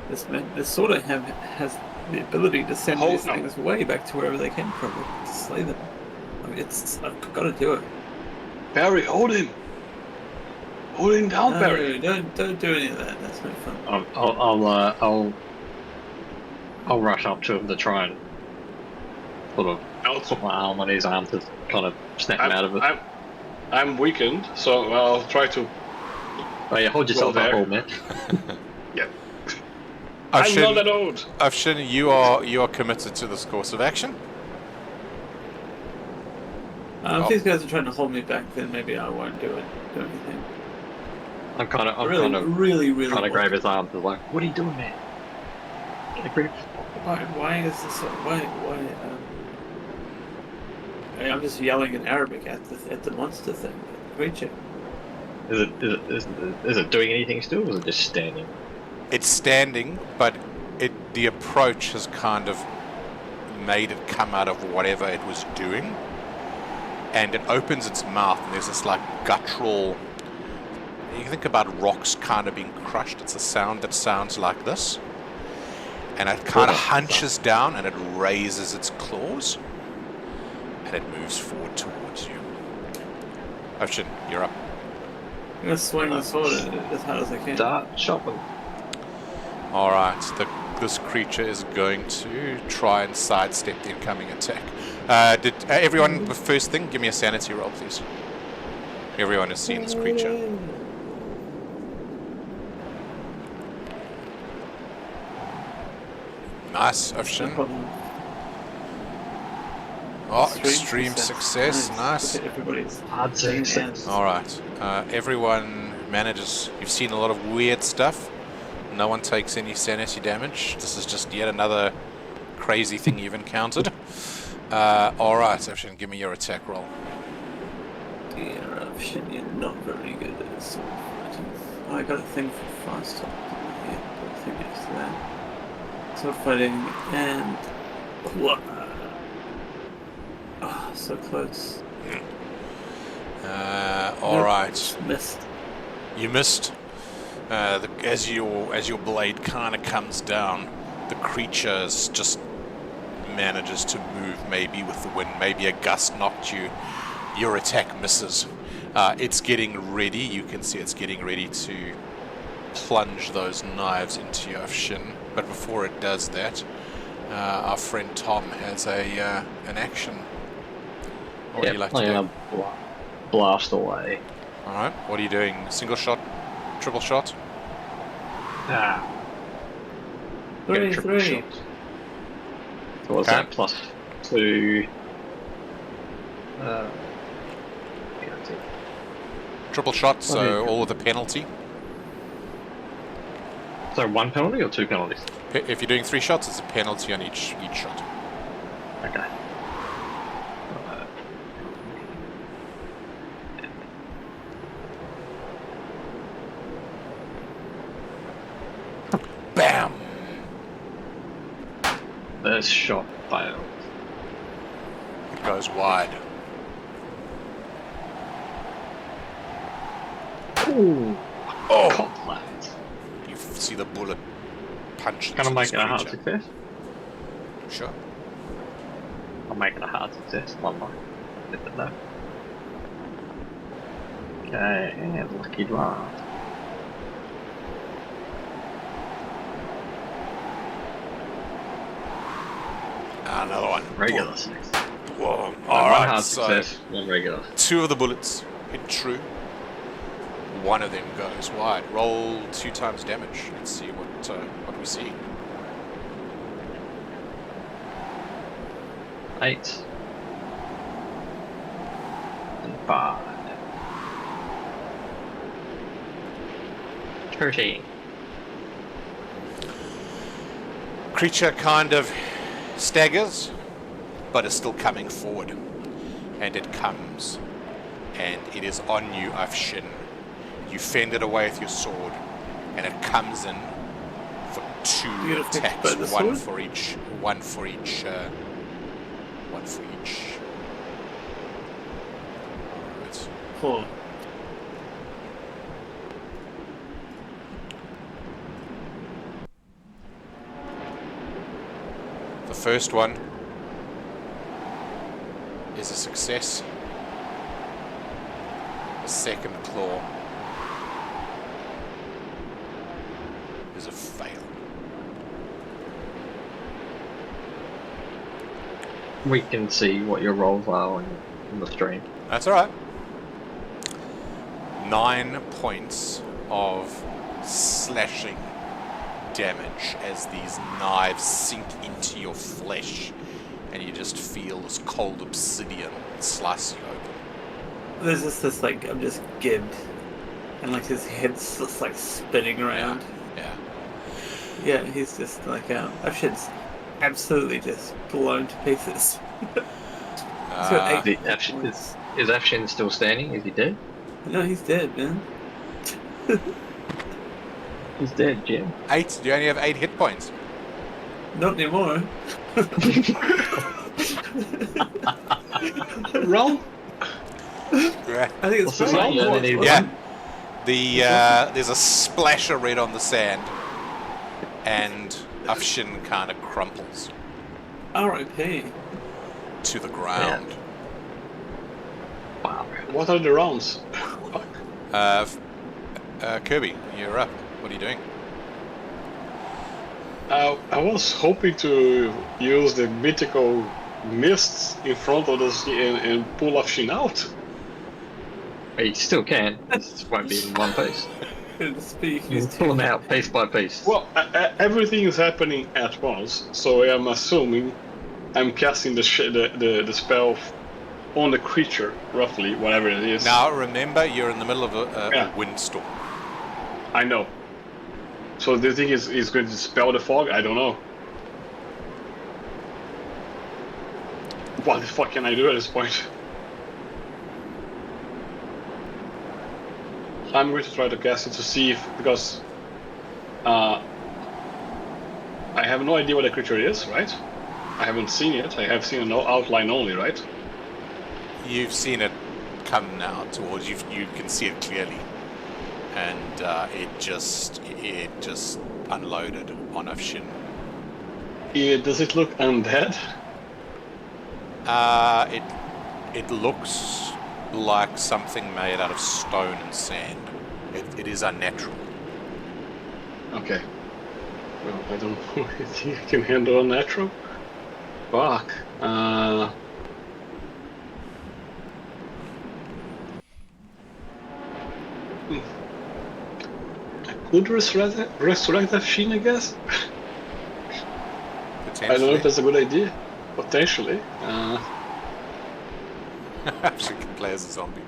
This sort of has the ability to send these things way back to wherever they came from to slay them. I mean, I've got to do it. Barry, hold him. Hold him down, No, Barry. don't do any of that. That's no fun. I'll rush up to him to try and sort of put my arm on his arm to kind of snap him out of it. I'm weakened, so I'll try to. Oh yeah, hold yourself up, old man. Yeah. Afshin, I'm not that old. Afshin, you are committed to this course of action. If these guys are trying to hold me back, then maybe I won't do anything. I'm kind of really trying to grab his arm. Like, what are you doing, man? Get a grip. Why is this? I'm just yelling in Arabic at the monster thing, the creature. Is it doing anything still, or is it just standing? It's standing, but the approach has kind of made it come out of whatever it was doing, and it opens its mouth, and there's this like guttural. You can think about rocks kind of being crushed. It's a sound that sounds like this, and it kind of hunches down, and it raises its claws, and it moves forward towards you. Afshin, you're up. I'm gonna swing the sword as hard as I can. Start shopping. All right, this creature is going to try and sidestep the incoming attack. Did everyone, the first thing, give me a sanity roll, please. Everyone has seen this creature. Nice, Afshin. Oh, extreme success. Nice. Look at everybody's Hard lean success. hands. Alright. Everyone manages. You've seen a lot of weird stuff. No one takes any sanity damage. This is just yet another crazy thing you've encountered. Alright, Afshin, give me your attack roll. Dear Afshin, you're not very good at sword fighting. Oh, I got a thing for fast talk. Yeah, got a thing next to that. Sword fighting and... Oh, so close. Alright. Nope, missed. You missed. As your blade kind of comes down, the creature just manages to move, maybe with the wind. Maybe a gust knocked you. Your attack misses. It's getting ready. You can see it's getting ready to plunge those knives into your shin. But before it does that, our friend Tom has an action. What would you like to do? I'm gonna blast away. Alright, what are you doing? Single shot? Triple shot? Ah. Get a triple Three. shot. So what's Okay. that? +2. Triple shot, so Okay. all with a penalty. So 1 penalty or 2 penalties? If you're doing 3 shots, it's a penalty on each shot. Okay. Bam! This shot failed. It goes wide. Ooh. Oh! Cop that. You see the bullet punch into Can I make this it a hard creature. success? Sure. I'll make it a hard success. One more. Get it though. Okay, and lucky draft. Another one. Regular success. Whoa. One Alright, hard so success, one regular. 2 of the bullets hit true. 1 of them goes wide. Roll 2 times damage. Let's see what we see. 8 and 5. 13. Creature kind of staggers, but is still coming forward. And it comes. And it is on you, Afshin. You fend it away with your sword. And it comes in for 2 You're affected by attacks. the One sword? for each. One for each. Alright. 4. The first one is a success. The second claw is a fail. We can see what your rolls are on the stream. That's alright. 9 points of slashing damage as these knives sink into your flesh and you just feel this cold obsidian slice you open. There's just this, like, I'm just gibbed. And, like, his head's just, like, spinning around. Yeah. Yeah, he's just, like, Afshin's absolutely just blown to pieces. He's got 8 The Afshin, is Afshin still standing? Is he dead? No, he's dead, man. He's dead, Jim. 8? Do you only have 8 hit points? Not anymore. Roll? Yeah. I think What's it's his fine. name? You only need Yeah. one. There's a splash of red on the sand and Afshin kind of crumples R.I.P. to the ground. Wow. What are the rounds? Kirby, you're up. What are you doing? I was hoping to use the mythical mists in front of us and pull Afshin out. He still can. This won't be in one piece. Speak. You pull him out piece by piece. Well, everything is happening at once, so I am assuming I'm casting the spell on the creature, roughly, whatever it is. Now remember, you're in the middle of a Yeah. windstorm. I know. So do you think he's going to dispel the fog? I don't know. What the fuck can I do at this point? I'm going to try to cast it to see if, because I have no idea what the creature is, right? I haven't seen it. I have seen an outline only, right? You've seen it come now towards you. You can see it clearly, and it just unloaded on Afshin. Does it look undead? It looks like something made out of stone and sand. It is unnatural. Okay. Well, I don't know if he can handle unnatural. Fuck. I could resurrect Afshin, I guess. I don't know if that's a good idea. Potentially. Afshin can play as a zombie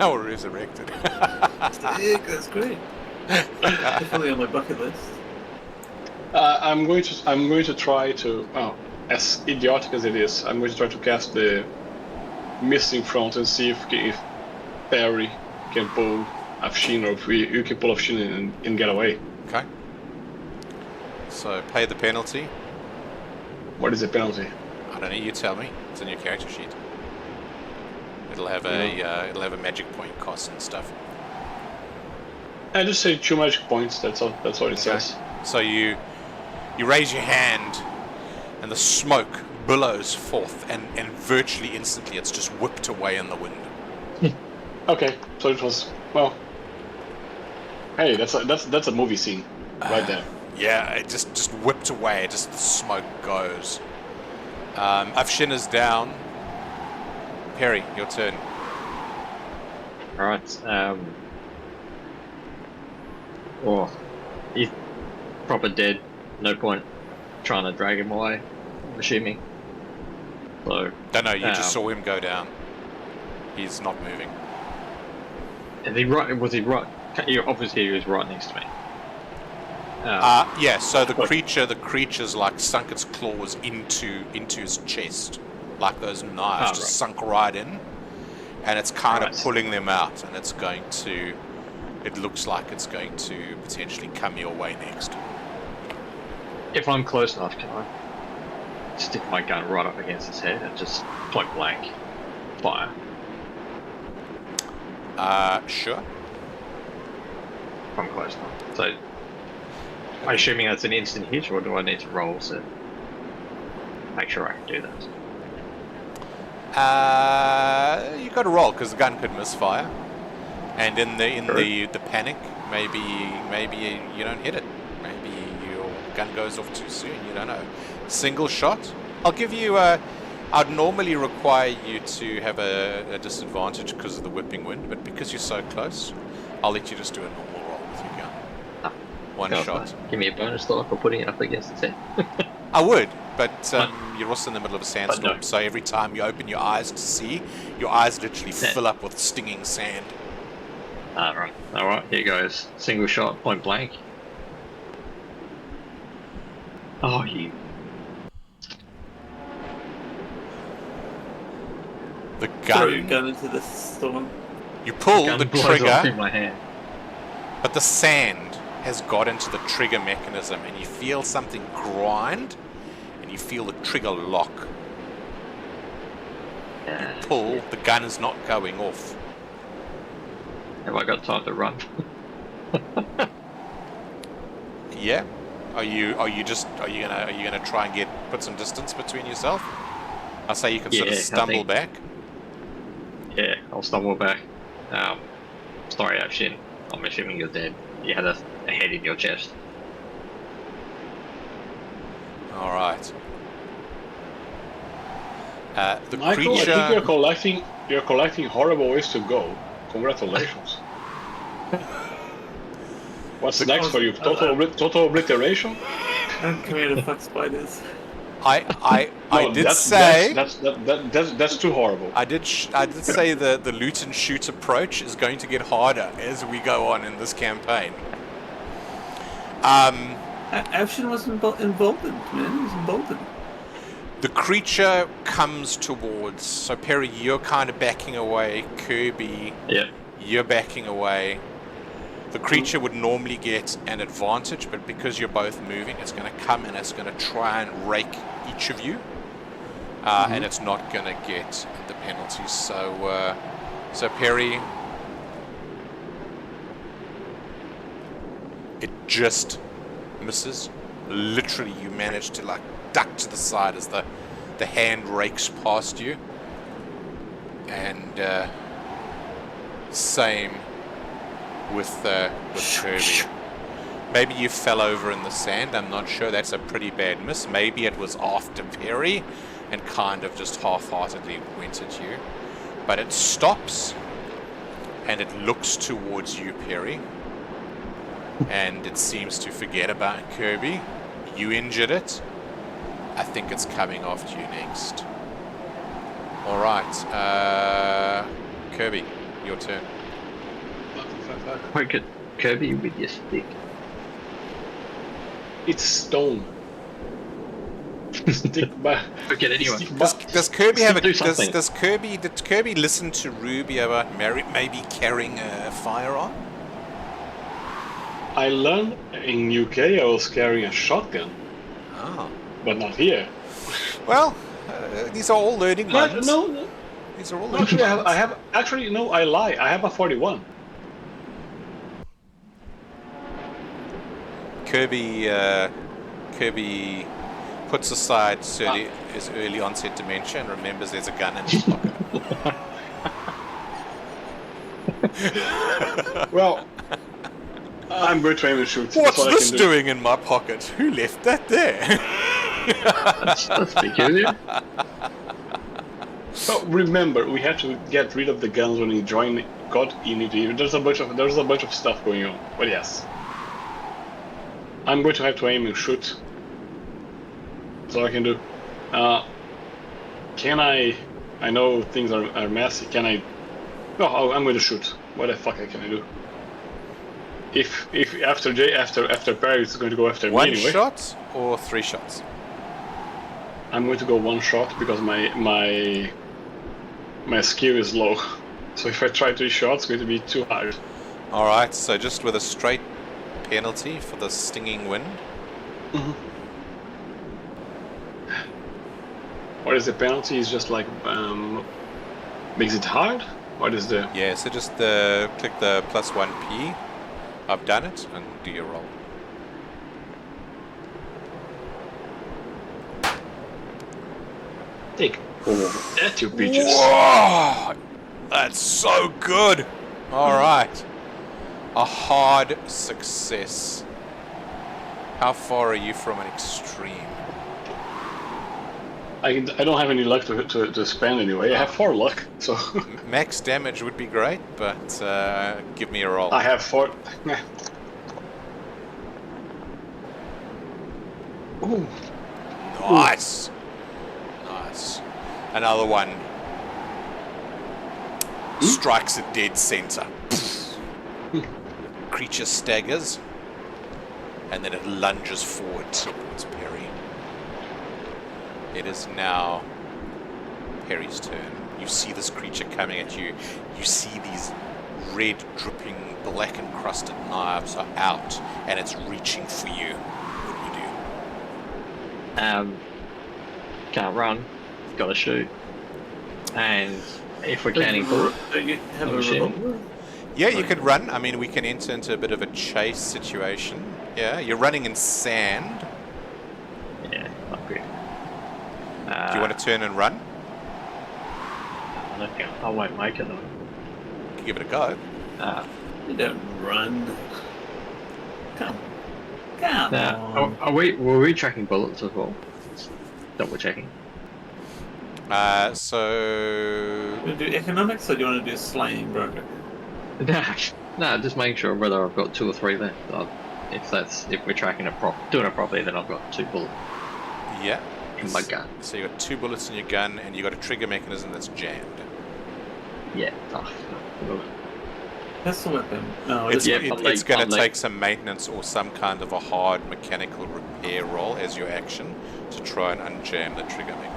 or resurrected. Sick, that's great. Definitely on my bucket list. I'm going to try to. Oh, as idiotic as it is, I'm going to try to cast the missing front and see if Perry can pull Afshin, or if you can pull Afshin and get away. Okay. So pay the penalty. What is the penalty? I don't know. You tell me. It's in your character sheet. It'll have a magic point cost and stuff. I just say 2 magic points. That's all. That's what it says. So you raise your hand, and the smoke billows forth, and virtually instantly it's just whipped away in the wind. Okay, so it was, well. Hey, that's a movie scene right there. Yeah, it just whipped away. Just the smoke goes. Afshin is down. Perry, your turn. Alright, he's proper dead. No point trying to drag him away, I'm assuming. So, Don't know, you just saw him go down. He's not moving. was he right? Obviously he was right next to me. Yeah, so the creature's like sunk its claws into his chest. Like those knives just sunk right in. And it's kind of pulling them out, and it looks like it's going to potentially come your way next. If I'm close enough, can I stick my gun right up against his head and just point blank fire? Sure. If I'm close enough. So, am I assuming that's an instant hit, or do I need to roll to make sure I can do that? You got to roll because the gun could misfire, and in the panic, maybe you don't hit it. Maybe your gun goes off too soon. You don't know. Single shot. I'll give you I'd normally require you to have a disadvantage because of the whipping wind, but because you're so close, I'll let you just do a normal roll with your gun. One shot. Give me a bonus though for putting it up against its head. I would, but you're also in the middle of a sandstorm, so every time you open your eyes to see, your eyes literally fill up with stinging sand. Alright, here goes. Single shot, point blank. Oh, you. The Throw your gun. gun into the storm. You pull the trigger, in my hand. but the sand has got into the trigger mechanism, and you feel something grind, and you feel the trigger lock. You pull, the gun is not going off. Have I got time to run? Yeah. Are you gonna try and put some distance between yourself? I'll say you can sort of stumble back. Yeah, I'll stumble back. Sorry, Afshin. I'm assuming you're dead. You had a head in your chest. All right. The Michael, creature. I think you're collecting horrible ways to go. Congratulations. What's next for you? Total obliteration? I'm coming to fuck spiders. I No, did that's say that's too horrible. I did say the loot and shoot approach is going to get harder as we go on in this campaign. Action was emboldened, man. He was emboldened. The creature comes towards. So Perry, you're kind of backing away. Kirby, Yeah. you're backing away. The creature would normally get an advantage, but because you're both moving, it's going to come and it's going to try and rake each of you, and it's not going to get the penalties. So, Perry, it just misses. Literally, you manage to like duck to the side as the hand rakes past you, and same with Kirby. Maybe you fell over in the sand. I'm not sure. That's a pretty bad miss. Maybe it was after Perry and kind of just half-heartedly went at you. But it stops and it looks towards you, Perry. And it seems to forget about Kirby. You injured it. I think it's coming after you next. Alright. Kirby, your turn. Poke at Kirby with your stick. It's stone. Stick back. Forget anyone. Does Kirby have a Do something. did Kirby listen to Ruby about maybe carrying a firearm? I learned in UK I was carrying a shotgun, Oh. but not here. Well, these are all learning moments. No. These are all No, learning actually, I moments. have. Actually, no, I lie. I have a 41. Kirby puts aside his early onset dementia and remembers there's a gun in his pocket. Well, I'm going to aim and shoot. What's That's what this I can do. doing in my pocket? Who left that there? That's peculiar. So remember, we have to get rid of the guns when you join God Unity. There's a bunch of stuff going on. But yes, I'm going to have to aim and shoot. That's all I can do. Can I? I know things are messy. Can I? No, I'm going to shoot. What the fuck can I do? If after Perry is going to go after me One anyway. shot or 3 shots? I'm going to go one shot because my skill is low. So if I try 3 shots, it's going to be too hard. Alright, so just with a straight penalty for the stinging wind. What is the penalty? Is just like makes it hard? What is the? Yeah, so just click the +1p. I've done it, and do your roll. Take 4. That you bitches. Whoa! That's so good! Alright. A hard success. How far are you from an extreme? I don't have any luck to spend anyway. I have 4 luck, so Max damage would be great, but give me a roll. I have 4. Ooh. Nice! Nice. Another one strikes at dead center. Creature staggers, and then it lunges forward towards Perry. It is now Perry's turn. You see this creature coming at you. You see these red, dripping, black encrusted knives are out, and it's reaching for you. What do you do? Can't run. Gotta shoot. And if we're counting bullets, Don't you have a machine. revolver? Yeah, you could run. I mean, we can enter into a bit of a chase situation. Yeah, you're running in sand. yeah, not good. Do you want to turn and run? I don't think I won't make it. Give it a go. You don't run. Come on. Were we tracking bullets as well? Double checking. So... You want to do economics or do you want to do slaying, broker? No, just making sure whether I've got 2 or 3 left. If we're tracking it doing it properly, then I've got 2 bullets. Yeah. in my gun. So you got 2 bullets in your gun, and you got a trigger mechanism that's jammed. Yeah. Oh, That's the weapon. No, It's, Yeah, it's going to I'm take some maintenance or some kind of a hard mechanical repair roll as your action to try and unjam the trigger mechanism.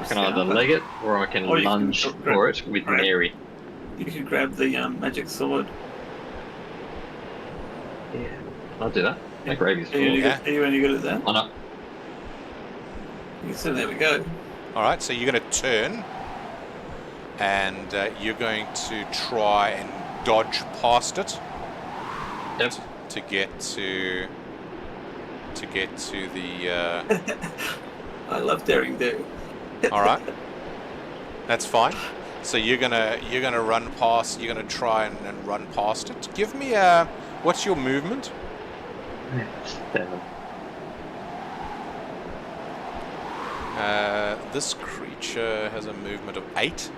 I can either leg it or I can Or you can lunge grab- for it with grab- Mary. You can grab the magic sword. Yeah, I'll do that. Make Ravi's Are you, full. Yeah. are you any good at that? Why not? So there we go. Alright, so you're going to turn, and you're going to try and dodge past it Yep. to get to the I love daring do. all right, that's fine. So you're gonna run past. You're gonna try and run past it. Give me what's your movement? 7. This creature has a movement of 8,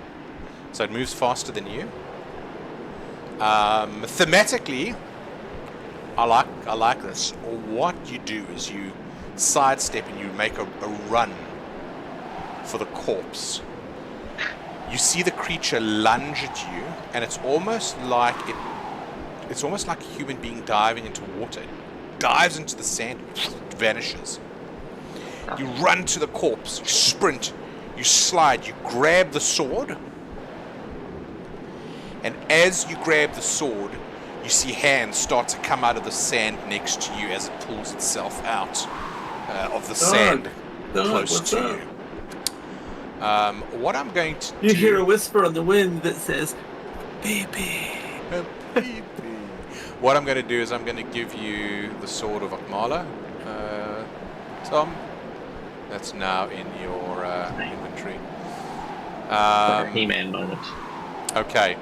so it moves faster than you. Thematically, I like this. What you do is you sidestep and you make a run for the corpse. You see the creature lunge at you, and it's almost like a human being diving into water. It dives into the sand, vanishes. You run to the corpse, you sprint, you slide, you grab the sword, and as you grab the sword, you see hands start to come out of the sand next to you as it pulls itself out of the sand close what's to up? you. What I'm going to You do... hear a whisper on the wind that says, "Baby." What I'm going to do is I'm going to give you the Sword of Akmala, Tom. That's now in your inventory. He-Man moment. Okay.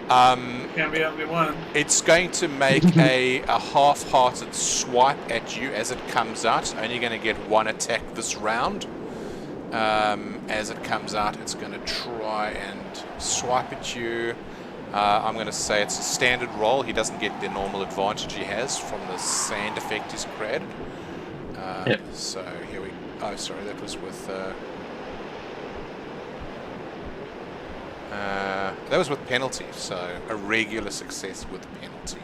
Can't be only one. It's going to make a half-hearted swipe at you as it comes out. Only going to get 1 attack this round. As it comes out, it's going to try and swipe at you. I'm going to say it's a standard roll. He doesn't get the normal advantage he has from the sand effect he's created. Yep. So here we... Oh, sorry, that was with... that was with penalty, so a regular success with penalty.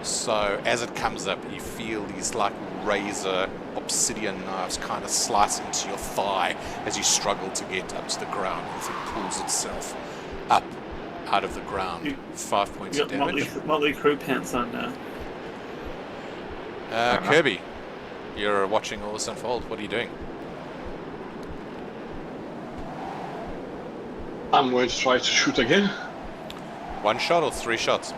So as it comes up, you feel these like razor obsidian knives kind of slice into your thigh as you struggle to get up to the ground as it pulls itself up out of the ground. 5 points You of got damage. Motley Crue pants on now. Kirby, you're watching all this unfold. What are you doing? I'm going to try to shoot again. 1 shot or 3 shots?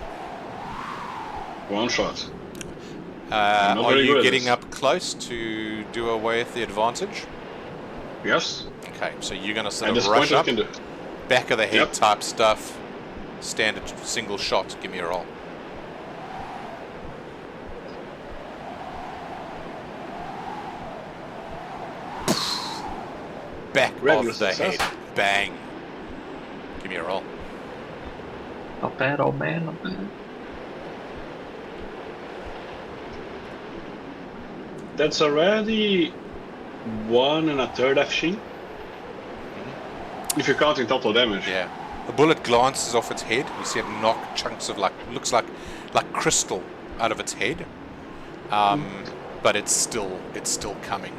1 shot. Are very good you at getting this. up close to do away with the advantage? Yes. Okay, so you're going to sort At of this rush point, I up, can do. back of the head Yep. type stuff, standard single shot. Give me a roll. Back Regular of the success. head. Bang. Give me a roll. Not bad, old man. Not bad. That's already 1 1/3 FG. If you're counting total damage. Yeah. The bullet glances off its head. You see it knock chunks of looks like crystal out of its head. But it's still coming.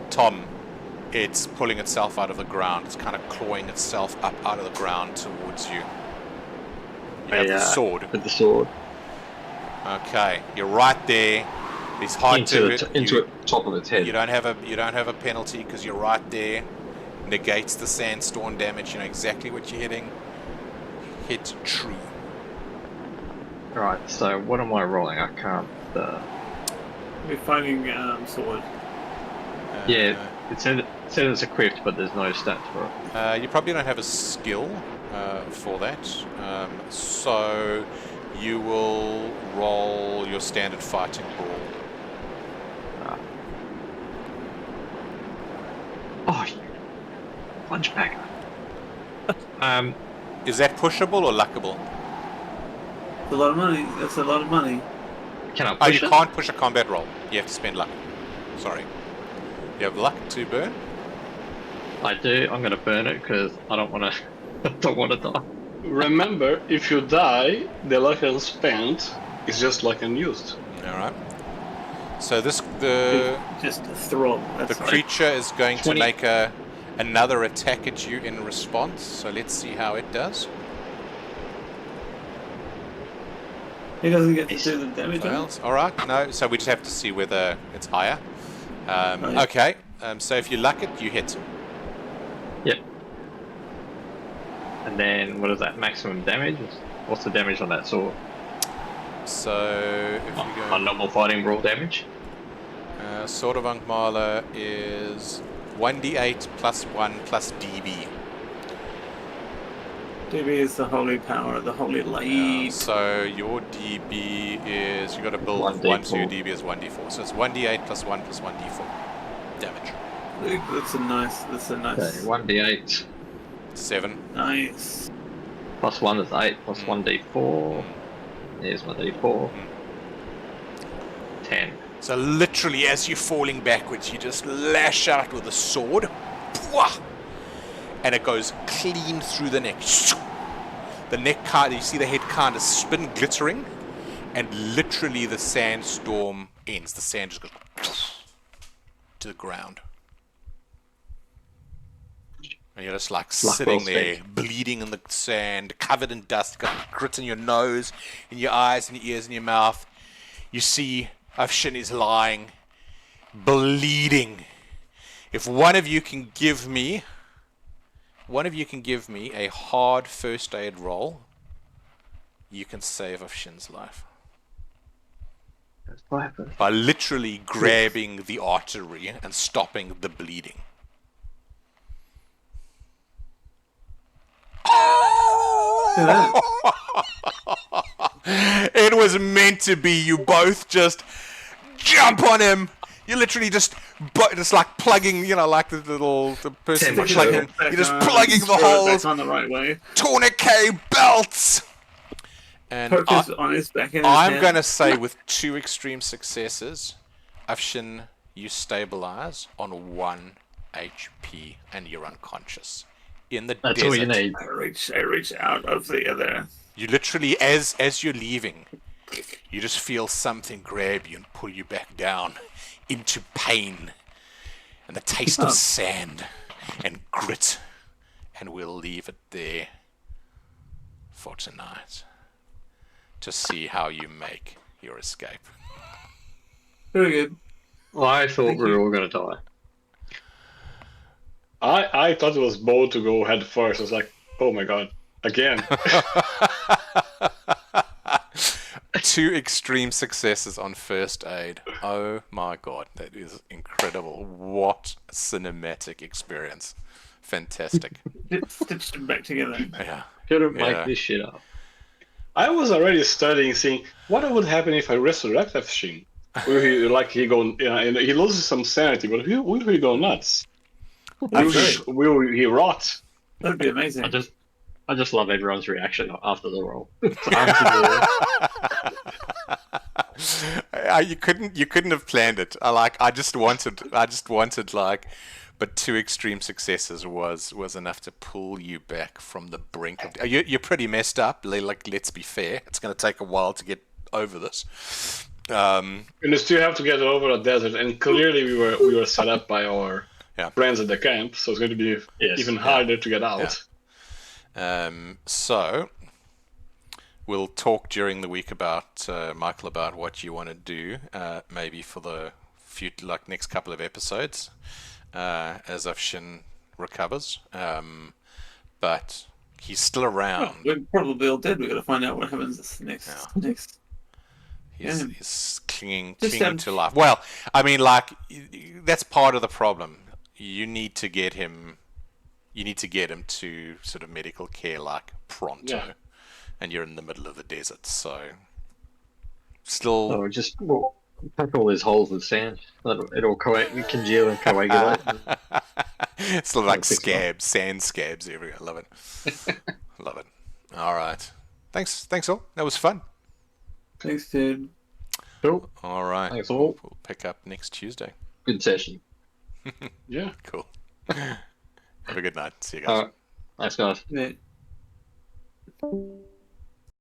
Tom, it's pulling itself out of the ground. It's kind of clawing itself up out of the ground towards you. You have the sword. With the sword. Okay, you're right there. It's hard Into to the top of its head. You don't have a penalty because you're right there. Negates the sandstorm damage. You know exactly what you're hitting. Hit true. Right, so what am I rolling? I can't... We're finding sword. Yeah, it said it's equipped, but there's no stats for it. You probably don't have a skill for that. So you will roll your standard fighting brawl. Oh, you punchback. Is that pushable or luckable? It's a lot of money. That's a lot of money. Can I Oh, push you it? can't push a combat roll. You have to spend luck. Sorry. You have luck to burn? I do. I'm gonna burn it because I don't want to. I don't want to die. Remember, if you die, the luck unspent is just like unused. Alright. So the Just a throb. the That's creature is going to 20. make another attack at you in response. So let's see how it does. He doesn't get to do the damage on it. Fails. Alright, no. So we just have to see whether it's higher. yeah. Okay. So if you luck it, you hit. Yep. And then what is that maximum damage? What's the damage on that sword? So if you On go, normal fighting brawl damage. Sword of Ankmala is 1d8 plus 1 plus db. DB is the holy power, the holy light. So your db is, you got to build 1, 1d4. so your db is 1d4. So it's 1d8 plus 1 plus 1d4 damage. That's a nice. Okay, 1d8 7. Nice. plus 1 is 8 plus 1d4. Here's my d4. 10. So literally, as you're falling backwards, you just lash out with the sword, and it goes clean through the neck. The neck kind, you see the head kind of spin, glittering, and literally the sandstorm ends. The sand just goes to the ground. And you're just like sitting there, bleeding in the sand, covered in dust, got grit in your nose, in your eyes, in your ears, in your mouth. You see Afshin is lying, bleeding. If one of you can give me a hard first aid roll, you can save Afshin's life. By literally grabbing the artery and stopping the bleeding. It was meant to be. You both just jump on him. You literally just like plugging, like the person plugging. You're just plugging the holes. On the right way. Tourniquet belts. And Focus on his back and his I'm head. gonna say with 2 extreme successes, Afshin, you stabilize on 1 HP and you're unconscious. In the That's desert. all you need. I reach out of the other. You literally, as you're leaving, you just feel something grab you and pull you back down into pain and the taste of sand and grit. And we'll leave it there for tonight to see how you make your escape. Very good. I thought we were all going to die. I thought it was bold to go head first. I was like, oh my god, again. 2 extreme successes on first aid. Oh my god, that is incredible. What a cinematic experience. Fantastic. Stitched them back together. Yeah. Couldn't Yeah. make this shit up. I was already studying, seeing what would happen if I resurrect Afshin. Will he loses some sanity, but will he go nuts? Will he rot? That'd be amazing. I just love everyone's reaction after the roll. You couldn't have planned it. I just wanted but 2 extreme successes was enough to pull you back from the brink of. You're pretty messed up. Let's be fair. It's going to take a while to get over this. And you still have to get over a desert, and clearly we were set up by our friends at the camp, so it's going to be even harder to get out. So we'll talk during the week about Michael, about what you want to do, maybe for the next couple of episodes, as Afshin recovers. But he's still around. Oh, we're probably all dead. We've got to find out what happens next. He's clinging Just, to life. Well, I mean, that's part of the problem. You need to get him to sort of medical care pronto, and you're in the middle of the desert, so still. Oh, just pack all these holes with sand. It'll congeal and coagulate. It's like sand scabs everywhere. I love it. Love it. All right. Thanks all. That was fun. Thanks, dude. Cool. All right. Thanks all. We'll pick up next Tuesday. Good session. Yeah. Cool. Have a good night. See you guys. Thanks, guys. Yeah.